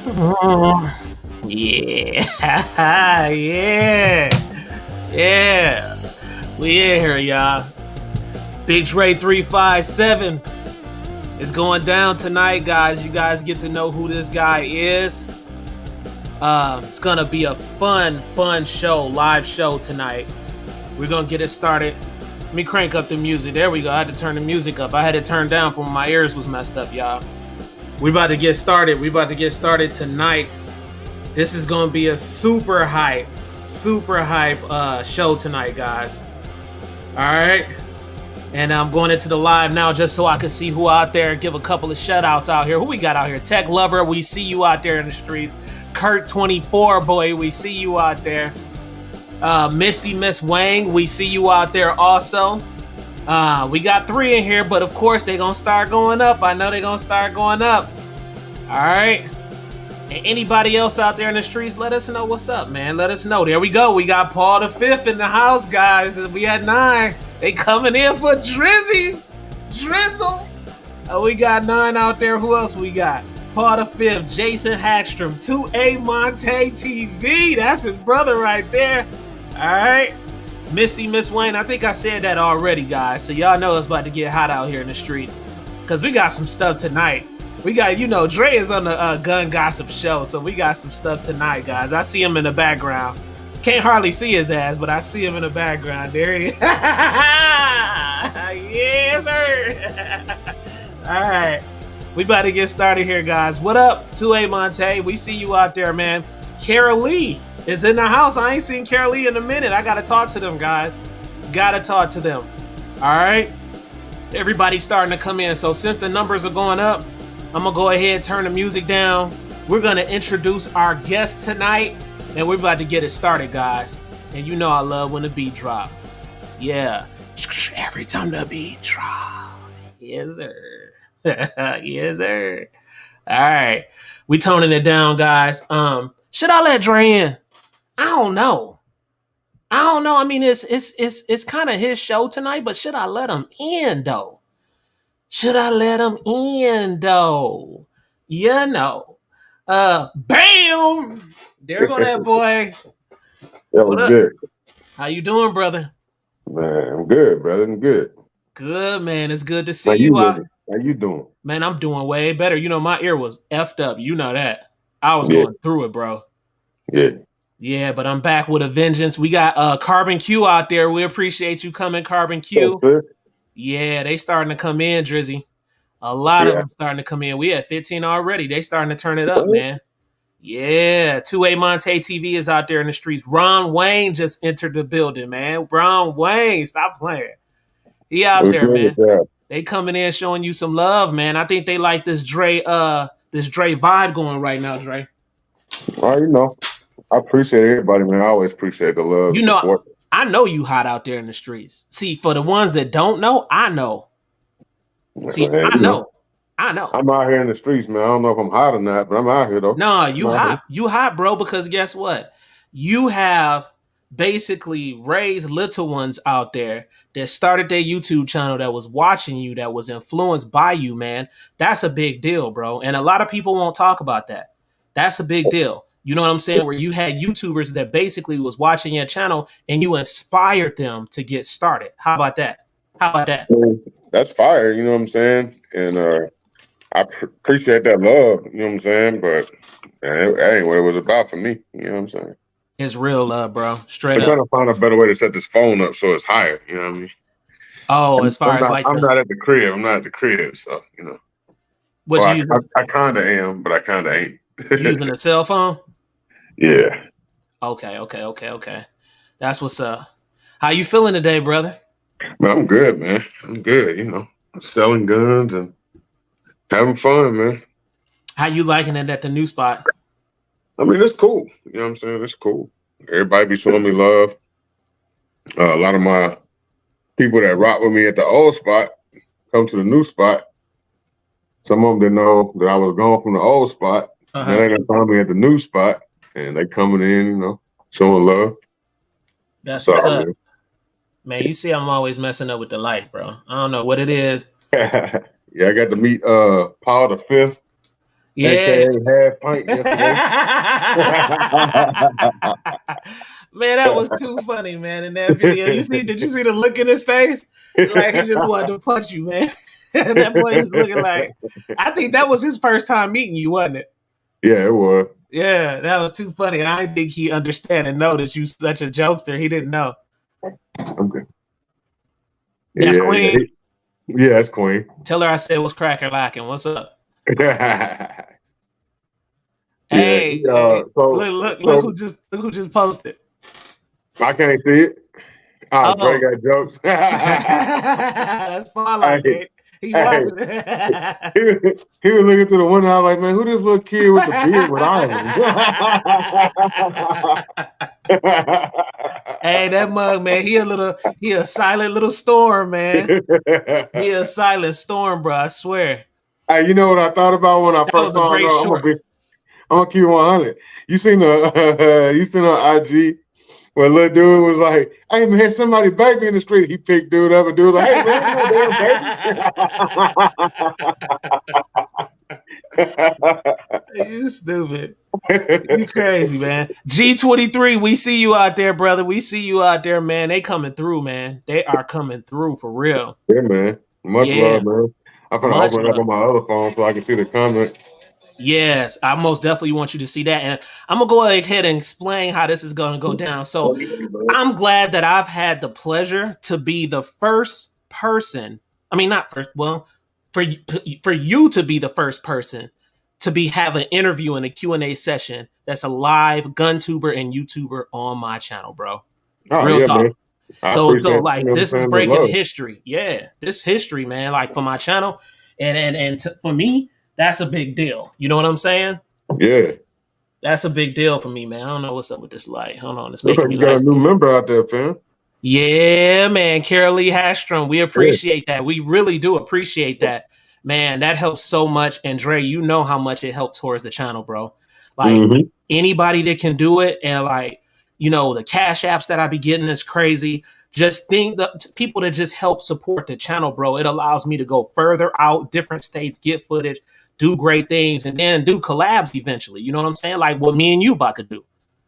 Oh, yeah. Yeah. We in here, y'all. Big Dre 357 is going down tonight, guys. You guys get to know who this guy is. It's gonna be a fun show, live show tonight. We're gonna get it started. Let me crank up the music. There we go. I had to turn the music up. I had it turned down for when my ears was messed up, y'all. We about to get started. We about to get started tonight. This is gonna be a super hype show tonight, guys. All right. And I'm going into the live now just so I can see who out there. Give a couple of shout outs out here. Who we got out here? Tech Lover, we see you out there in the streets. Kurt24, boy, we see you out there. Misty Miss Wang, we see you out there also. We got 3 in here, but of course they gonna start going up. I know they gonna start going up. All right. And anybody else out there in the streets, let us know what's up, man. Let us know. There we go. We got Paul the Fifth in the house, guys. We had 9. They coming in for Drizzy's Drizzle. We got 9 out there. Who else we got? Paul the Fifth, Jason Hackstrom, 2A Monte TV. That's his brother right there. All right. Misty Miss Wayne. I think I said that already, guys. So y'all know it's about to get hot out here in the streets. Because we got some stuff tonight. We got, Dre is on the Gun Gossip show, so we got some stuff tonight, guys. I see him in the background. Can't hardly see his ass, but I see him in the background. There he is. Yes, sir. All right. We about to get started here, guys. What up, 2A Monte? We see you out there, man. Carol Lee is in the house. I ain't seen Carol Lee in a minute. I got to talk to them, guys. Got to talk to them. All right. Everybody's starting to come in. So since the numbers are going up, I'm going to go ahead and turn the music down. We're going to introduce our guest tonight, and we're about to get it started, guys. And you know I love when the beat drop. Yeah. Every time the beat drop. Yes, sir. Yes, sir. All right. We toning it down, guys. Should I let Dre in? I don't know. I mean, it's kind of his show tonight, but should I let him in, though? Should I let him in, though? Bam! There go that boy. That was good. How you doing, brother? Man, I'm good, brother. I'm good. Good, man. It's good to see you. How you doing? Man, I'm doing way better. My ear was effed up. You know that. I was going through it, bro. Yeah. Yeah, but I'm back with a vengeance. We got Carbon Q out there. We appreciate you coming, Carbon Q. Yeah, they starting to come in, Drizzy. A lot of them starting to come in. We at 15 already. They starting to turn it up, man. Yeah, 2A Monte TV is out there in the streets. Ron Wayne just entered the building, man. Ron Wayne, stop playing. He out there, man. They coming in showing you some love, man. I think they like this Dre vibe going right now, Dre. Well, I appreciate everybody, man. I always appreciate the love and support. I know you hot out there in the streets. See, for the ones that don't know, I know. See, man, I know. I'm out here in the streets, man. I don't know if I'm hot or not, but I'm out here, though. No, you hot. You hot, bro, because guess what? You have basically raised little ones out there that started their YouTube channel, that was watching you, that was influenced by you, man. That's a big deal, bro. And a lot of people won't talk about that. That's a big deal. You know what I'm saying? Where you had YouTubers that basically was watching your channel and you inspired them to get started. How about that? That's fire, you know what I'm saying? And I appreciate that love, you know what I'm saying? But that ain't what it was about for me, you know what I'm saying? It's real love, bro. Straight up. I'm trying to find a better way to set this phone up so it's higher, you know what I mean? Oh, as far as like I'm not at the crib. I'm not at the crib, so, you know. I kind of am, but I kind of ain't. You using a cell phone? Yeah. Okay. That's what's up. How you feeling today, brother? Man, I'm good, man. I'm good, selling guns and having fun, man. How you liking it at the new spot? I mean, it's cool. You know what I'm saying? It's cool. Everybody be showing me love. A lot of my people that rock with me at the old spot come to the new spot. Some of them didn't know that I was gone from the old spot. Then they done found me at the new spot, and they coming in, showing love. That's what's up. Man, you see I'm always messing up with the light, bro. I don't know what it is. Yeah, I got to meet Paul the Fifth. Yeah. aka half pint yesterday. Man, that was too funny, man. In that video, did you see the look in his face? Like he just wanted to punch you, man. That boy is looking like. I think that was his first time meeting you, wasn't it? Yeah, it was. Yeah, that was too funny. I didn't think he understand and know that you such a jokester. He didn't know. Okay. That's Yeah, yeah. Queen. Yeah, it's Queen. Tell her I said what's cracking lacking. What's up? Yeah, Hey, she hey, so look so who just posted. I can't see it. Ah, Dre Oh, got jokes. that's Farlight, Hey, man. He hey. watching. He was looking through the window. I was like, man, who this little kid with the beard with eyes? Hey, that mug, man. He a silent little storm, man. He a silent storm, bro. I swear. Hey, you know what I thought about when I That first was a saw him? great Though? short. I'm gonna keep it 100. You seen the you seen on IG where little dude was like, "Hey man, somebody baby in the street." He picked dude up, and dude was like, "Hey man, there's no You stupid. You crazy, man. G23, we see you out there, brother. We see you out there, man. They coming through, man. They are coming through for real. baby." Yeah, man. Much Yeah, love, man. I'm gonna much open it up love. on my other phone so I can see the comment. Yes, I most definitely want you to see that. And I'm going to go ahead and explain how this is going to go down. So I'm glad that I've had the pleasure to be the first person. I mean, not first, well, for you to be the first person to be have an interview and a Q&A session that's a live Guntuber and YouTuber on my channel, bro. Oh Real yeah, talk. man. I So appreciate you like know what this I'm is saying, the breaking love. history. Yeah, this history, man. Like for my channel, for me, that's a big deal. You know what I'm saying? Yeah. That's a big deal for me, man. I don't know what's up with this light. Hold on, it's Looks making like me you got light a new skin. member out there, fam. Yeah, man. Carol Lee Hastrom. We Yeah. appreciate that. We really do appreciate that. Man, that helps so much. And Dre, you know how much it helps towards the channel, bro. Like Mm-hmm. anybody that can do it, and like, you know, the cash apps that I be getting is crazy. Just think the people that just help support the channel, bro. It allows me to go further out, different states, get footage, do great things, and then do collabs eventually. You know what I'm saying? Like what me and you about to do.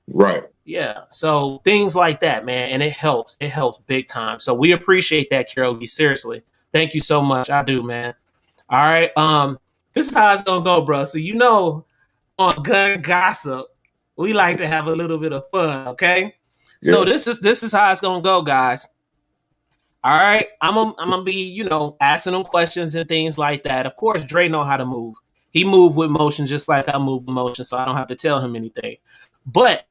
Right. Yeah. So things like that, man. And it helps. It helps big time. So we appreciate that, Carol Lee. Seriously. Thank you so much. I do, man. All right. This is how it's gonna go, bro. So you know, on gun gossip, we like to have a little bit of fun, okay? So Yeah. this is how it's gonna go, guys. All right. I'm gonna be, you know, asking them questions and things like that. Of course, Dre know how to move. He moved with motion just like I move with motion, so I don't have to tell him anything. But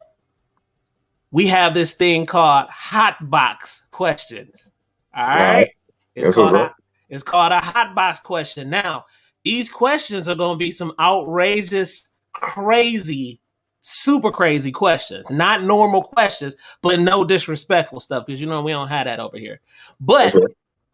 we have this thing called hot box questions. All All right. right. It's That's what's called up. a hot box question. Now, these questions are going to be some outrageous, crazy, super crazy questions. Not normal questions, but no disrespectful stuff because you know we don't have that over here. That's But right.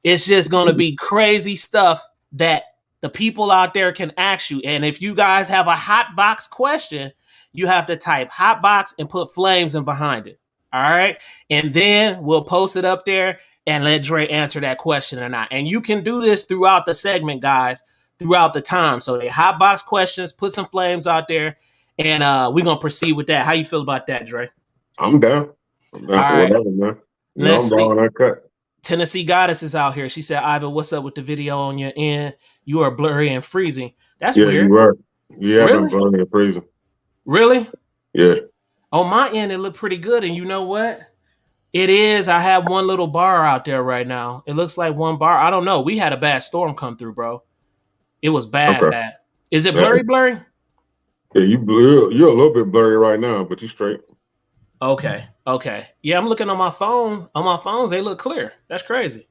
it's just going to be crazy stuff that the people out there can ask you. And if you guys have a hot box question, you have to type hot box and put flames in behind it. All right. And then we'll post it up there and let Dre answer that question or not. And you can do this throughout the segment, guys, throughout the time. So they hot box questions, put some flames out there, and we're gonna proceed with that. How you feel about that, Dre? I'm down. I'm down All for right. whatever, man. You know, I'm Let's see. down uncut. Tennessee Goddess is out here. She said, Ivan, what's up with the video on your end? You are blurry and freezing. That's Yeah, you weird. were. You have been Really? blowing and freezing. Really? Yeah. On my end, it looked pretty good. And you know what? It is. I have one little bar out there right now. It looks like one bar. I don't know. We had a bad storm come through, bro. It was bad, Okay. bad. Is it Yeah. blurry? Yeah, you're a little bit blurry right now, but you straight. Okay. Yeah, I'm looking on my phone. On my phones, they look clear. That's crazy.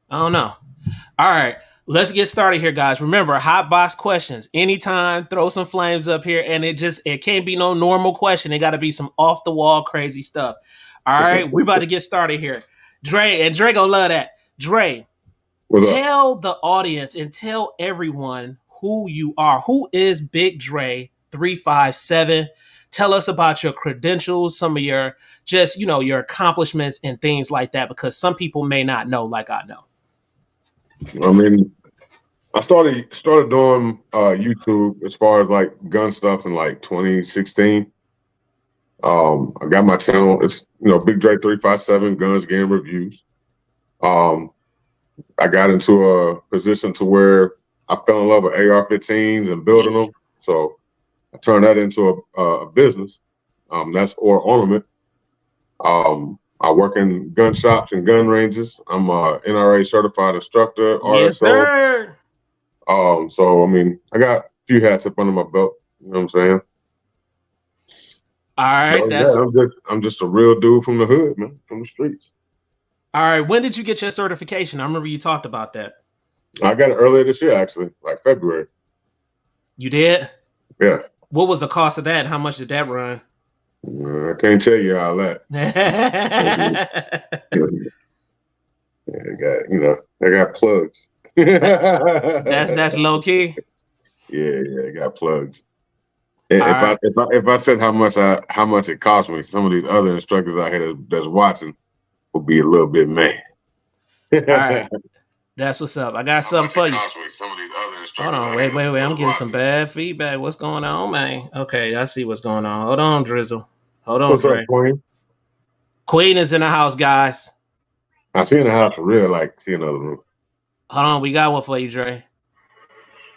I don't know. All right, let's get started here, guys. Remember, hot box questions. Anytime, throw some flames up here, and it can't be no normal question. It got to be some off the wall crazy stuff. All right, we about to get started here. Dre gonna love that. Dre, What's up? tell the audience and tell everyone who you are. Who is Big Dre 357? Tell us about your credentials, some of your just, you know, your accomplishments and things like that, because some people may not know like I know. I mean, I started doing YouTube as far as like gun stuff in like 2016. I got my channel. It's Big Dre 357 Guns Game Reviews. Um, I got into a position to where I fell in love with AR-15s and building them. So I turned that into a business. That's or ornament. I work in gun shops and gun ranges. I'm a NRA certified instructor, Yes, RSO. sir. So I mean, I got a few hats up under my belt. You know what I'm saying? All right, I'm just a real dude from the hood, man, from the streets. All right. When did you get your certification? I remember you talked about that. I got it earlier this year, actually, like February. You did? Yeah. What was the cost of that? And how much did that run? I can't tell you all that. I got plugs. That's low key. Yeah, I got plugs. If I said how much it cost me, some of these other instructors out here that's watching will be a little bit mad. All right. That's what's up. I got something for you. Some of these other Hold on, wait. I'm getting some bad feedback. What's going on, man? Okay, I see what's going on. Hold on, Drizzle. Hold on, What's Dre. up, Queen? Queen is in the house, guys. I see in the house for real, like see another room. Hold on, we got one for you, Dre.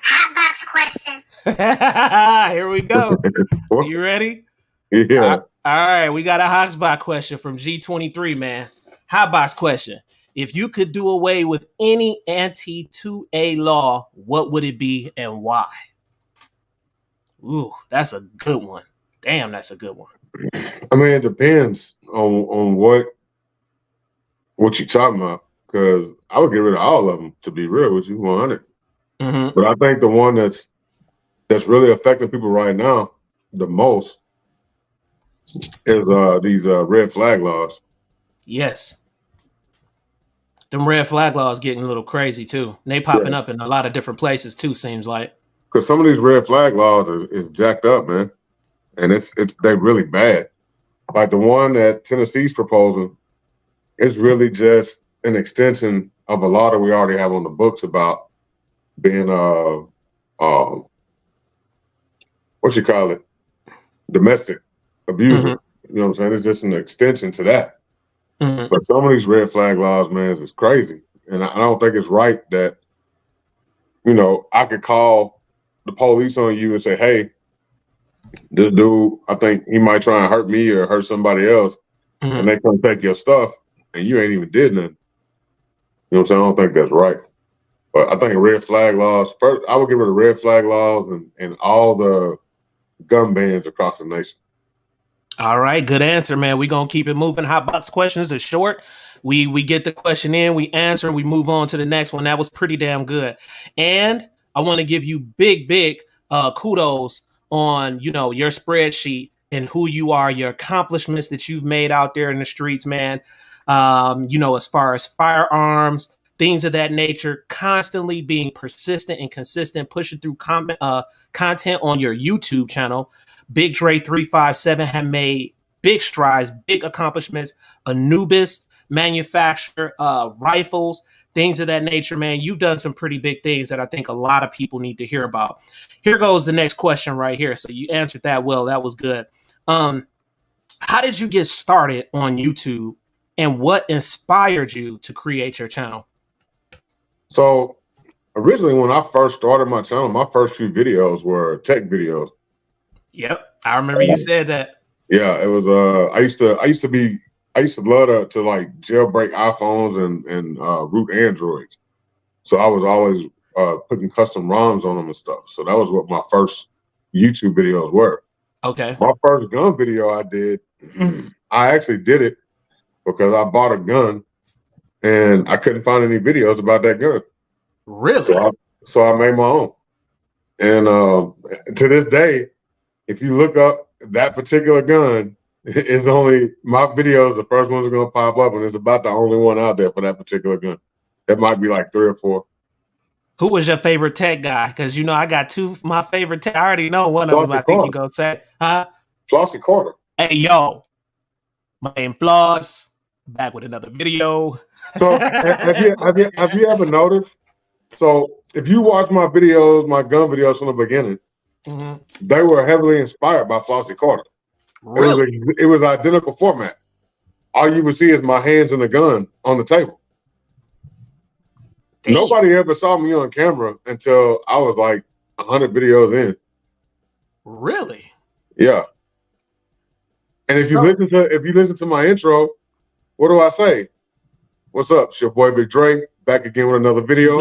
Hotbox question. Here we go. Are you ready? Yeah. All right, we got a Hotbox question from G23, man. Hotbox question. If you could do away with any anti-2A law, what would it be and why? Ooh, that's a good one. Damn, that's a good one. I mean, it depends on what you're talking about. Because I would get rid of all of them, to be real with you, 100. Mm-hmm. But I think the one that's really affecting people right now the most is these red flag laws. Yes. Them red flag laws getting a little crazy too. They popping up in a lot of different places too, seems like. Because some of these red flag laws is jacked up, man. And they're really bad. Like the one that Tennessee's proposing is really just an extension of a law that we already have on the books about being what you call it, domestic abuser. Mm-hmm. You know what I'm saying? It's just an extension to that. Mm-hmm. But some of these red flag laws, man, is crazy. And I don't think it's right that, I could call the police on you and say, hey, this dude, I think he might try and hurt me or hurt somebody else. Mm-hmm. And they come take your stuff and you ain't even did nothing. You know what I'm saying? I don't think that's right. But I think red flag laws, first, I would get rid of red flag laws and all the gun bans across the nation. All right, good answer, man. We're gonna keep it moving. Hotbox questions are short. We get the question in, we answer, we move on to the next one. That was pretty damn good. And I want to give you big kudos on your spreadsheet and who you are, your accomplishments that you've made out there in the streets, man. As far as firearms, things of that nature, constantly being persistent and consistent, pushing through content on your YouTube channel. Big Dre 357 have made big strides, big accomplishments. Anubis manufacture rifles, things of that nature, man. You've done some pretty big things that I think a lot of people need to hear about. Here goes the next question right here. So you answered that well. That was good. How did you get started on YouTube, and what inspired you to create your channel? So originally, when I first started my channel, my first few videos were tech videos. Yep, I remember you said that. Yeah, it was. I used to love to like jailbreak iPhones and root Androids. So I was always putting custom ROMs on them and stuff. So that was what my first YouTube videos were. Okay. My first gun video I did, I actually did it because I bought a gun and I couldn't find any videos about that gun. Really? So I made my own. And to this day, if you look up that particular gun, it's only my videos, the first ones are going to pop up, and it's about the only one out there for that particular gun. There might be like 3 or 4. Who was your favorite tech guy? Because I got two. My favorite tech. I already know one of them. I think you're gonna say, huh? Flossie Carter. Hey yo, my name Floss. Back with another video. So have you ever noticed So if you watch my videos, my gun videos from the beginning, Mm-hmm. they were heavily inspired by Flossie Carter. Really? It was identical format. All you would see is my hands and the gun on the table. Damn. Nobody ever saw me on camera until I was like 100 videos in. Really? Yeah. And if you listen to my intro, what do I say? What's up? It's your boy Big Dre back again with another video.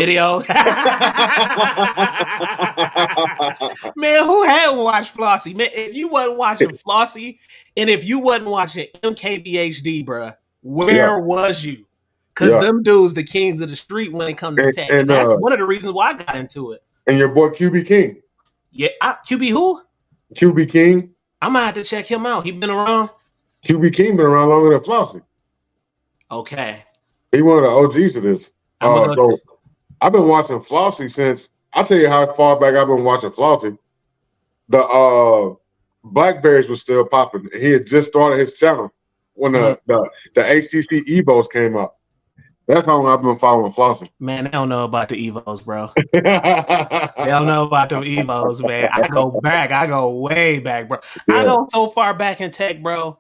Man, who hadn't watched Flossie? Man, if you wasn't watching Flossie and if you wasn't watching MKBHD, bruh, where was you? Because them dudes, the kings of the street when it comes to tech. And that's one of the reasons why I got into it. And your boy QB King. Yeah, QB who? QB King. I'm gonna have to check him out. He been around? QB King been around longer than Flossie. Okay. He one of the OGs of this. So I've been watching Flossie since, I'll tell you how far back I've been watching Flossie. The Blackberries was still popping. He had just started his channel when the HTC Evos came out. That's how long I've been following Flossie. Man, they don't know about the Evos, bro. They don't know about them Evos, man. I go way back, bro. Yeah. I go so far back in tech, bro,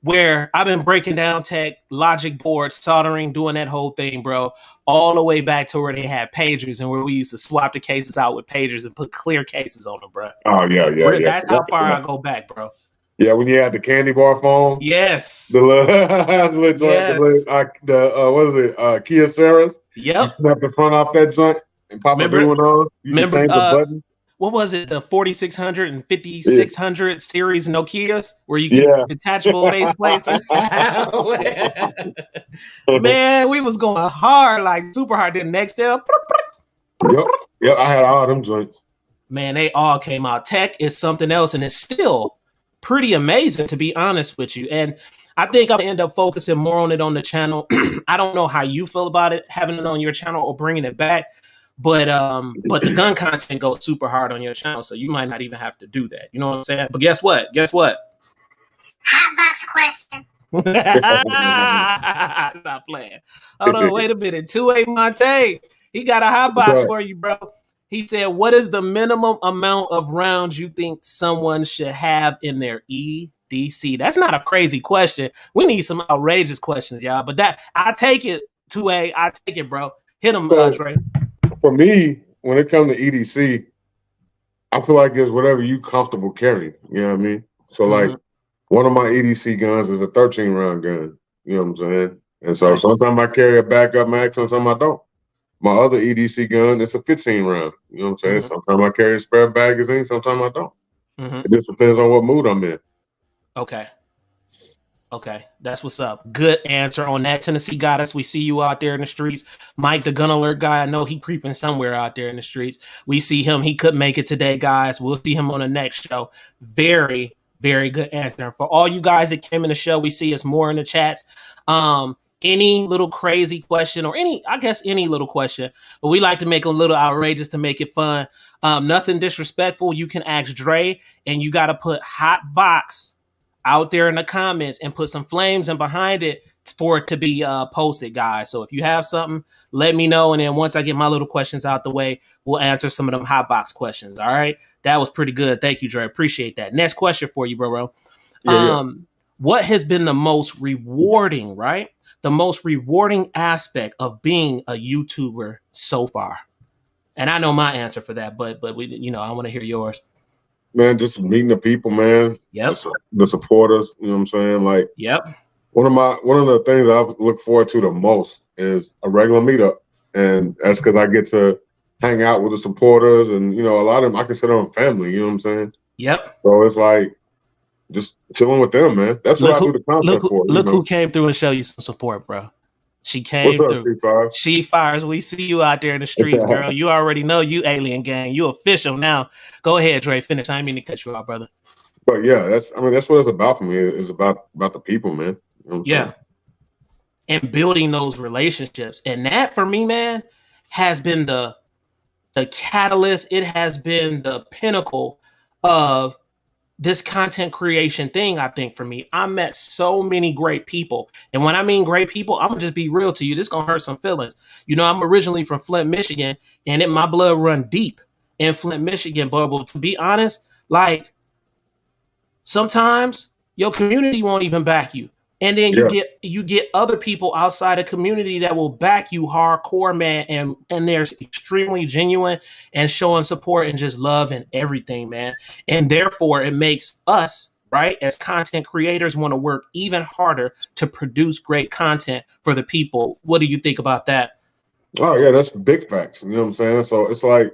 where I've been breaking down tech, logic boards, soldering, doing that whole thing, bro, all the way back to where they had pagers and where we used to swap the cases out with pagers and put clear cases on them, bro. Oh, yeah. That's how far I go back, bro. Yeah, when you had the candy bar phone. Yes. The little what is it? Kia Ceras. Yep. You snap the front off that joint and pop a new one on. You can change the button. What was it? The 4600 and 5600 series Nokias where you can detachable base plates. Man, we was going hard, like super hard. Then next step. Yep, I had all them joints. Man, they all came out. Tech is something else, and it's still pretty amazing, to be honest with you. And I think I'm gonna end up focusing more on it on the channel. I don't know how you feel about it, having it on your channel or bringing it back. But the gun content goes super hard on your channel, so you might not even have to do that. You know what I'm saying? But guess what? Hotbox question. Stop playing. Hold on, wait a minute. 2A Monte, he got a hotbox for you, bro. He said, "What is the minimum amount of rounds you think someone should have in their EDC?" That's not a crazy question. We need some outrageous questions, y'all. But that I take it. 2A, I take it, bro. Hit him, Trey. For me, when it comes to EDC, I feel like it's whatever you comfortable carrying. You know what I mean? So like one of my EDC guns is a 13 round gun. You know what I'm saying? And so sometimes I carry a backup mag, sometimes I don't. My other EDC gun, it's a 15 round. You know what I'm saying? Sometimes I carry a spare magazine, sometimes I don't. It just depends on what mood I'm in. Okay, that's what's up. Good answer on that. Tennessee Goddess, we see you out there in the streets. Mike, the gun alert guy, I know he creeping somewhere out there in the streets. We see him. He couldn't make it today, guys. We'll see him on the next show. Very, very good answer. For all you guys that came in the show, we see us more in the chats. Any little crazy question or any little question, but we like to make them a little outrageous to make it fun. Nothing disrespectful. You can ask Dre, and you got to put hot box out there in the comments and put some flames in behind it for it to be posted, guys. So if you have something, let me know. And then once I get my little questions out the way, we'll answer some of them hot box questions. All right. That was pretty good. Thank you, Dre. Appreciate that. Next question for you, bro. What has been the most rewarding, right? The most rewarding aspect of being a YouTuber so far? And I know my answer for that, but we, I want to hear yours. Man, just meeting the people, man. Yep. The supporters, you know what I'm saying? Like, yep. One of the things I look forward to the most is a regular meetup. And that's because I get to hang out with the supporters and, a lot of them I consider them family, you know what I'm saying? Yep. So it's like just chilling with them, man. That's what I do the content for. Look who came through and showed you some support, bro. She came through. She fires. We see you out there in the streets, girl. You already know you alien gang. You official now. Go ahead, Dre. Finish. I didn't mean to cut you out, brother. But yeah, that's what it's about for me. It's about the people, man. You know what I'm saying? And building those relationships. And that for me, man, has been the catalyst. It has been the pinnacle of this content creation thing, I think for me, I met so many great people. And when I mean great people, I'm gonna just be real to you. This gonna hurt some feelings. You know, I'm originally from Flint, Michigan, and my blood run deep in Flint, Michigan. But to be honest, like sometimes your community won't even back you. And then Yeah. you get other people outside the community that will back you hardcore, man, and they're extremely genuine and showing support and just love and everything, man. And therefore it makes us, right, as content creators want to work even harder to produce great content for the people. What do you think about that? Oh yeah, that's big facts. You know what I'm saying? So it's like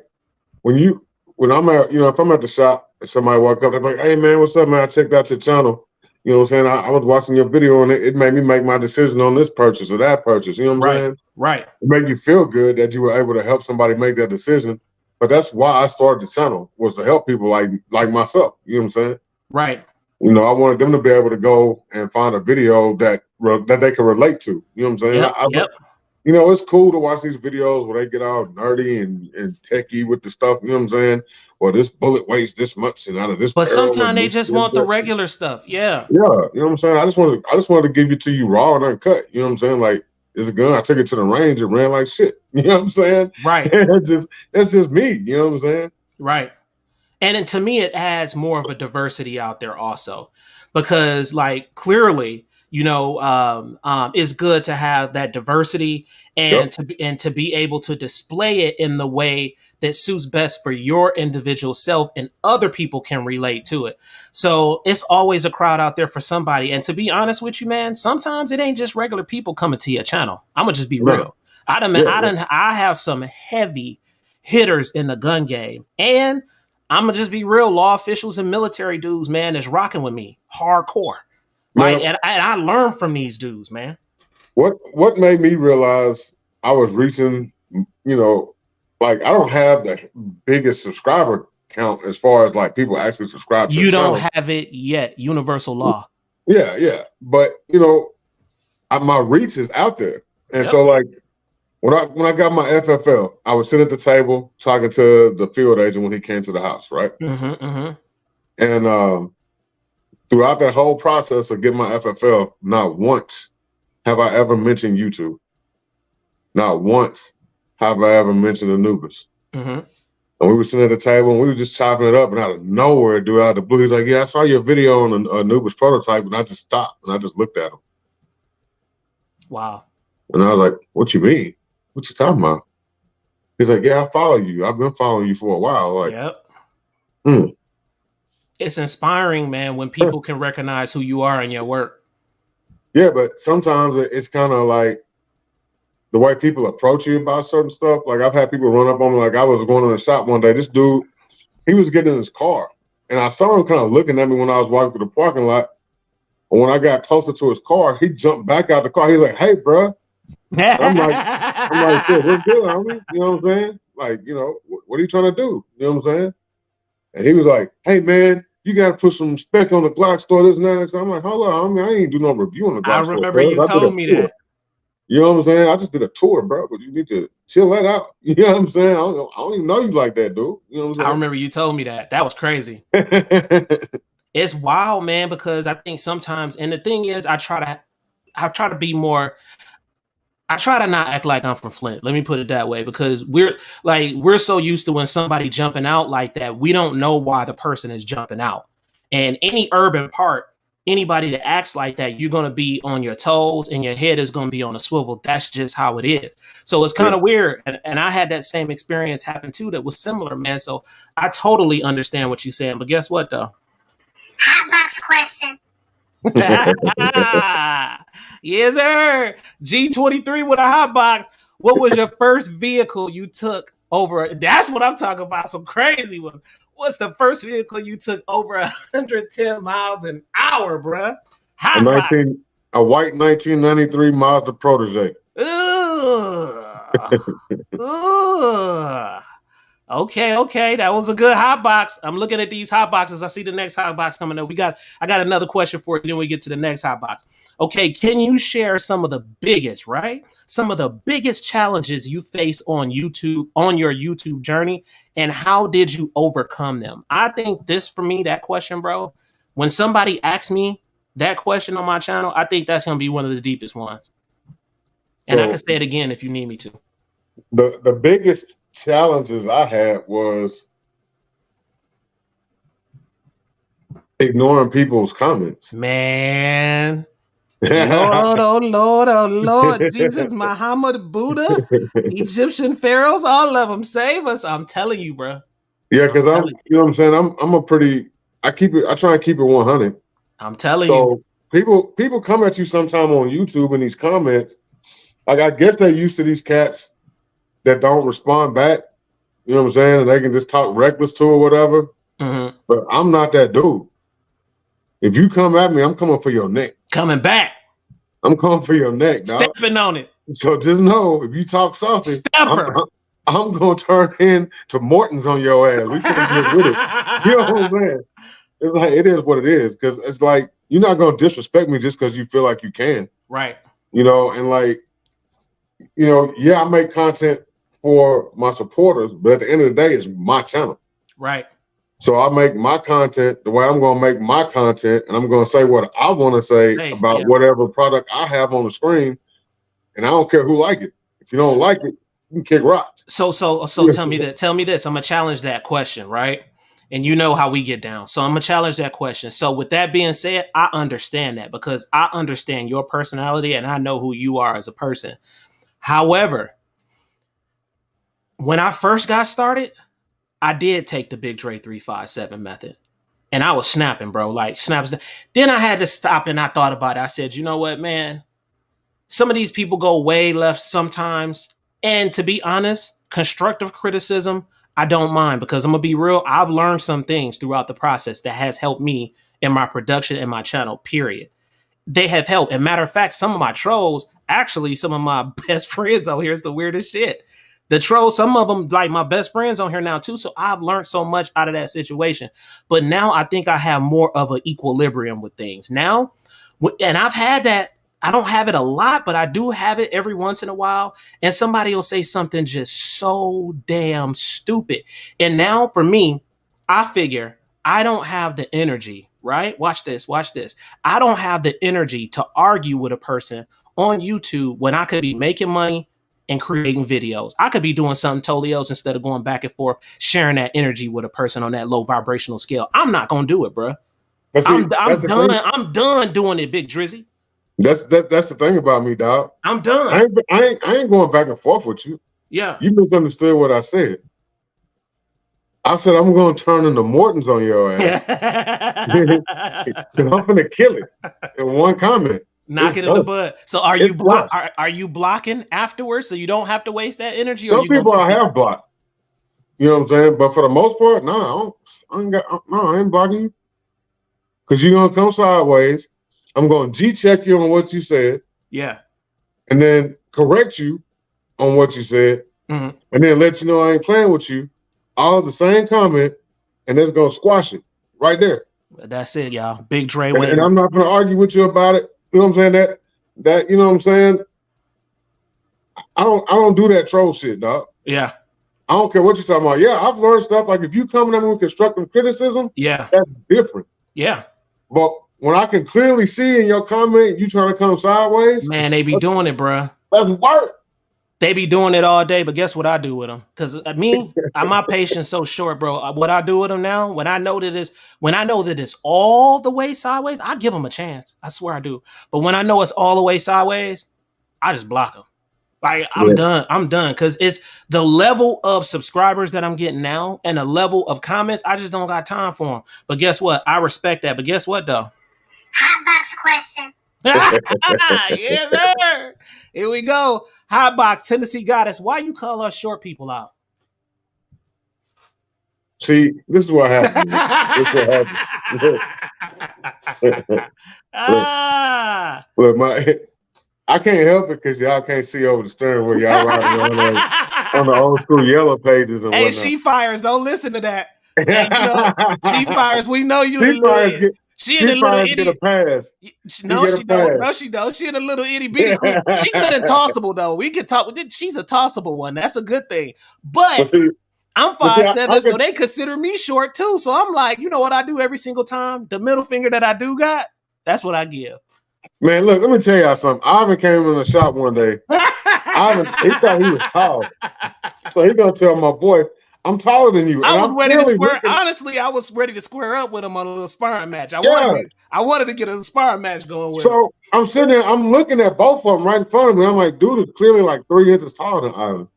when I'm at, if I'm at the shop and somebody walk up, they're like, "Hey man, what's up, man? I checked out your channel. You know what I'm saying? I was watching your video and it made me make my decision on this purchase or that purchase. You know what I'm Right, saying? right, It made you feel good that you were able to help somebody make that decision. But that's why I started the channel, was to help people like myself. You know what I'm saying? right. I wanted them to be able to go and find a video that they can relate to. You know what I'm saying? Yep, yep. It's cool to watch these videos where they get all nerdy and techie with the stuff. You know what I'm saying? Well, this bullet weighs this much, and out of this But barrel, sometimes and they this, just want the regular stuff. Yeah. yeah, you know what I'm saying? I just wanted to give it to you raw and uncut. You know what I'm saying? Like, it's a gun. I took it to the range. It ran like shit. You know what I'm saying? Right. That's just me. You know what I'm saying? Right. And to me, it adds more of a diversity out there also, because like clearly, it's good to have that diversity Yep. and to be able to display it in the way that suits best for your individual self and other people can relate to it. So it's always a crowd out there for somebody. And to be honest with you, man, sometimes it ain't just regular people coming to your channel. I'm gonna just be No. real. I have some heavy hitters in the gun game, and I'm gonna just be real, law officials and military dudes, man, that's rocking with me hardcore. Like, Now, and I learned from these dudes, man. what made me realize I was reaching, like I don't have the biggest subscriber count as far as like people actually subscribe to the You don't channel. have it yet. Universal law. Yeah, yeah. But my reach is out there. And Yep. so like when I got my FFL, I was sitting at the table talking to the field agent when he came to the house, right? Mm-hmm, mm-hmm. And throughout that whole process of getting my FFL, not once have I ever mentioned YouTube. Not once have I ever mentioned Anubis. Mm-hmm. And we were sitting at the table and we were just chopping it up, and out of nowhere, dude, out of the blue, he's like, "Yeah, I saw your video on an Anubis prototype," and I just stopped and I just looked at him. Wow. And I was like, "What you mean? What you talking about?" He's like, "Yeah, I follow you. I've been following you for a while." Like, Yep. hmm. It's inspiring, man, when people can recognize who you are in your work. Yeah, but sometimes it's kind of like the way people approach you about certain stuff. Like I've had people run up on me. Like I was going to the shop one day. This dude, he was getting in his car, and I saw him kind of looking at me when I was walking through the parking lot. And when I got closer to his car, he jumped back out the car. He's like, "Hey, bro." I'm like, "Shit, what's good, homie?" You know what I'm saying? Like, what are you trying to do? You know what I'm saying? And he was like, "Hey, man, you got to put some spec on the Glock store, this and that." So I'm like, "Hold on, homie, I ain't do no review on the I Glock store, remember bro. you I did a told me tour." that. You know what I'm saying? I just did a tour, bro, but you need to chill that out. You know what I'm saying? I don't even know you like that, dude. You know what I I'm remember you told me that. That was crazy. saying? It's wild, man, because I think sometimes, and the thing is, I try to be more. I try to not act like I'm from Flint. Let me put it that way, because we're so used to when somebody jumping out like that, we don't know why the person is jumping out. And any urban part, anybody that acts like that, you're gonna be on your toes and your head is gonna be on a swivel. That's just how it is. So it's kind Yeah. of weird. And I had that same experience happen too that was similar, man. So I totally understand what you're saying. But guess what though? Hotbox question. Yes, sir. G23 with a hot box. What was your first vehicle you took over? That's what I'm talking about. Some crazy ones. What's the first vehicle you took over 110 miles an hour, bruh? A Hot box. 19, a white 1993 Mazda Protege. Ugh. Ugh. Okay. That was a good hot box. I'm looking at these hot boxes. I see the next hot box coming up. I got another question for you. Then we get to the next hot box. Okay, can you share some of the biggest, right? Some of the biggest challenges you face on YouTube, on your YouTube journey, and how did you overcome them? I think this for me, that question, bro. When somebody asks me that question on my channel, I think that's gonna be one of the deepest ones. And I can say it again if you need me to. The biggest challenges I had was ignoring people's comments. Man, Lord, Jesus, Muhammad, Buddha, Egyptian pharaohs, all of them, save us. I'm telling you, bro. Yeah, because you know what I'm saying. I try and keep it 100. I'm telling you. So people come at you sometime on YouTube in these comments. Like, I guess they're used to these cats that don't respond back. You know what I'm saying? And they can just talk reckless to or whatever. Mm-hmm. But I'm not that dude. If you come at me, I'm coming for your neck. Coming back. I'm coming for your neck, Stepping on it. So just know, if you talk softly, I'm going to turn into Morton's on your ass. We can't get with it. You know what I'm saying? It's like, it is what it is. Because it's like, you're not going to disrespect me just because you feel like you can. Right. You know, and like, you know, yeah, I make content for my supporters, but at the end of the day, it's my channel. Right. So I make my content the way I'm going to make my content, and I'm going to say what I want to say about whatever product I have on the screen, and I don't care who like it. If you don't like it, you can kick rocks. So tell me this. I'm gonna challenge that question, right? And you know how we get down. So I'm gonna challenge that question. So with that being said, I understand that because I understand your personality and I know who you are as a person. However, when I first got started, I did take the Big Dre 357 method. And I was snapping, bro. Like snaps. Then I had to stop and I thought about it. I said, you know what, man? Some of these people go way left sometimes. And to be honest, constructive criticism, I don't mind because I'm going to be real. I've learned some things throughout the process that has helped me in my production and my channel, period. They have helped. And matter of fact, some of my trolls, actually, some of my best friends out here is the weirdest shit. The trolls, some of them, like my best friends on here now too. So I've learned so much out of that situation. But now I think I have more of an equilibrium with things. Now, and I've had that. I don't have it a lot, but I do have it every once in a while. And somebody will say something just so damn stupid. And now for me, I figure I don't have the energy, right? Watch this. I don't have the energy to argue with a person on YouTube when I could be making money and creating videos. I could be doing something totally else instead of going back and forth, sharing that energy with a person on that low vibrational scale. I'm not going to do it, bro. I'm done doing it, Big Drizzy. That's the thing about me, dog. I'm done. I ain't going back and forth with you. Yeah. You misunderstood what I said. I said I'm going to turn into Morton's on your ass. I'm going to kill it in one comment. Knock it in the bud. So are you blocking afterwards so you don't have to waste that energy? Some people I have blocked. You know what I'm saying? But for the most part, no, I ain't blocking you. Because you're going to come sideways. I'm going to G-check you on what you said. Yeah. And then correct you on what you said. Mm-hmm. And then let you know I ain't playing with you. All the same comment. And then going to squash it right there. That's it, y'all. Big Dre. And I'm not going to argue with you about it. You know what I'm saying? That you know what I'm saying? I don't do that troll shit, dog. Yeah. I don't care what you're talking about. Yeah, I've learned stuff. Like if you coming at me with constructive criticism, yeah, that's different. Yeah. But when I can clearly see in your comment you trying to come sideways, man, they be doing it, bro. That's work. They be doing it all day, but guess what I do with them? Because my patience so short, bro. What I do with them now, when I know that it's all the way sideways, I give them a chance. I swear I do. But when I know it's all the way sideways, I just block them. Like I'm done. I'm done because it's the level of subscribers that I'm getting now and the level of comments. I just don't got time for them. But guess what? I respect that. But guess what though? Hotbox question. Yes, sir. Here we go. Hotbox, Tennessee Goddess. Why you call us short people out? See, this is what happened. Look, I can't help it because y'all can't see over the stern where y'all riding around. on the old school yellow pages and Hey, whatnot. she fires. Don't listen to that. Hey, you know, she fires. We know you in a She fires little. She in a little get a itty. pass. She No, get a she don't. pass. No, she don't. She in a little itty bitty group. She good and tossable though. We can talk. She's a tossable one. That's a good thing. But But see, I'm but see, 5'7", so they consider me short too. So I'm like, you know what I do every single time? The middle finger that I do got, that's what I give. man, look, let me tell y'all something. Ivan came in the shop one day. Ivan, he thought he was tall. So he gonna tell my boy, I'm taller than you. And I was I'm ready to clearly square. looking. Honestly, I was ready to square up with him on a little sparring match. I Yeah. wanted to get a sparring match going with him. So I'm sitting there, I'm looking at both of them right in front of me. I'm like, dude is clearly like 3 inches taller than Ivan.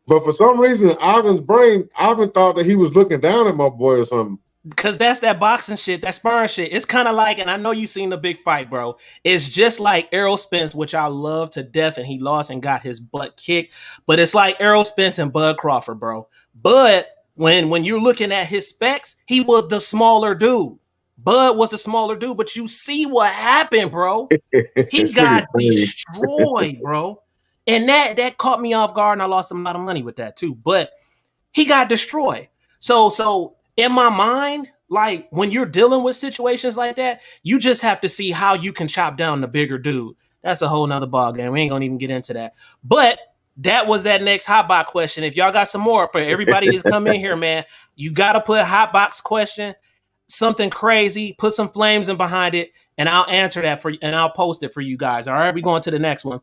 But for some reason, Ivan thought that he was looking down at my boy or something. Because that's that boxing shit, that sparring shit. It's kind of like, and I know you seen the big fight, bro. It's just like Errol Spence, which I love to death, and he lost and got his butt kicked. But it's like Errol Spence and Bud Crawford, bro. Bud, when you're looking at his specs, he was the smaller dude. Bud was the smaller dude, but you see what happened, bro. He got destroyed, bro. And that caught me off guard, and I lost a lot of money with that too. But he got destroyed. So in my mind, like when you're dealing with situations like that, you just have to see how you can chop down the bigger dude. That's a whole nother ball game. We ain't gonna even get into that. But that was that next hotbox question. If y'all got some more for everybody that's come in here, man, you gotta put hotbox question, something crazy, put some flames in behind it, and I'll answer that for you, and I'll post it for you guys. All right, we going to the next one.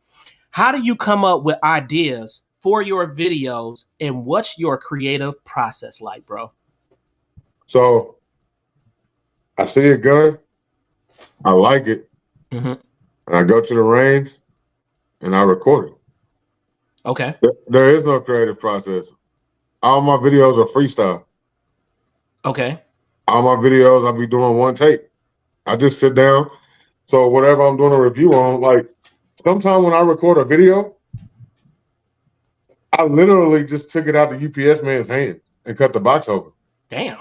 How do you come up with ideas for your videos, and what's your creative process like, bro? So I see a gun, I like it, Mm-hmm. and I go to the range and I record it. Okay. There is no creative process. All my videos are freestyle. Okay. All my videos, I'll be doing one take. I just sit down. So whatever I'm doing a review on, like sometimes when I record a video, I literally just took it out the UPS man's hand and cut the box open. Damn.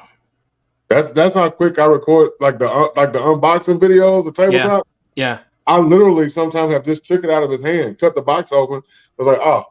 That's how quick I record like the unboxing videos, the tabletop. Yeah. I literally sometimes have just took it out of his hand, cut the box open. I was like, oh,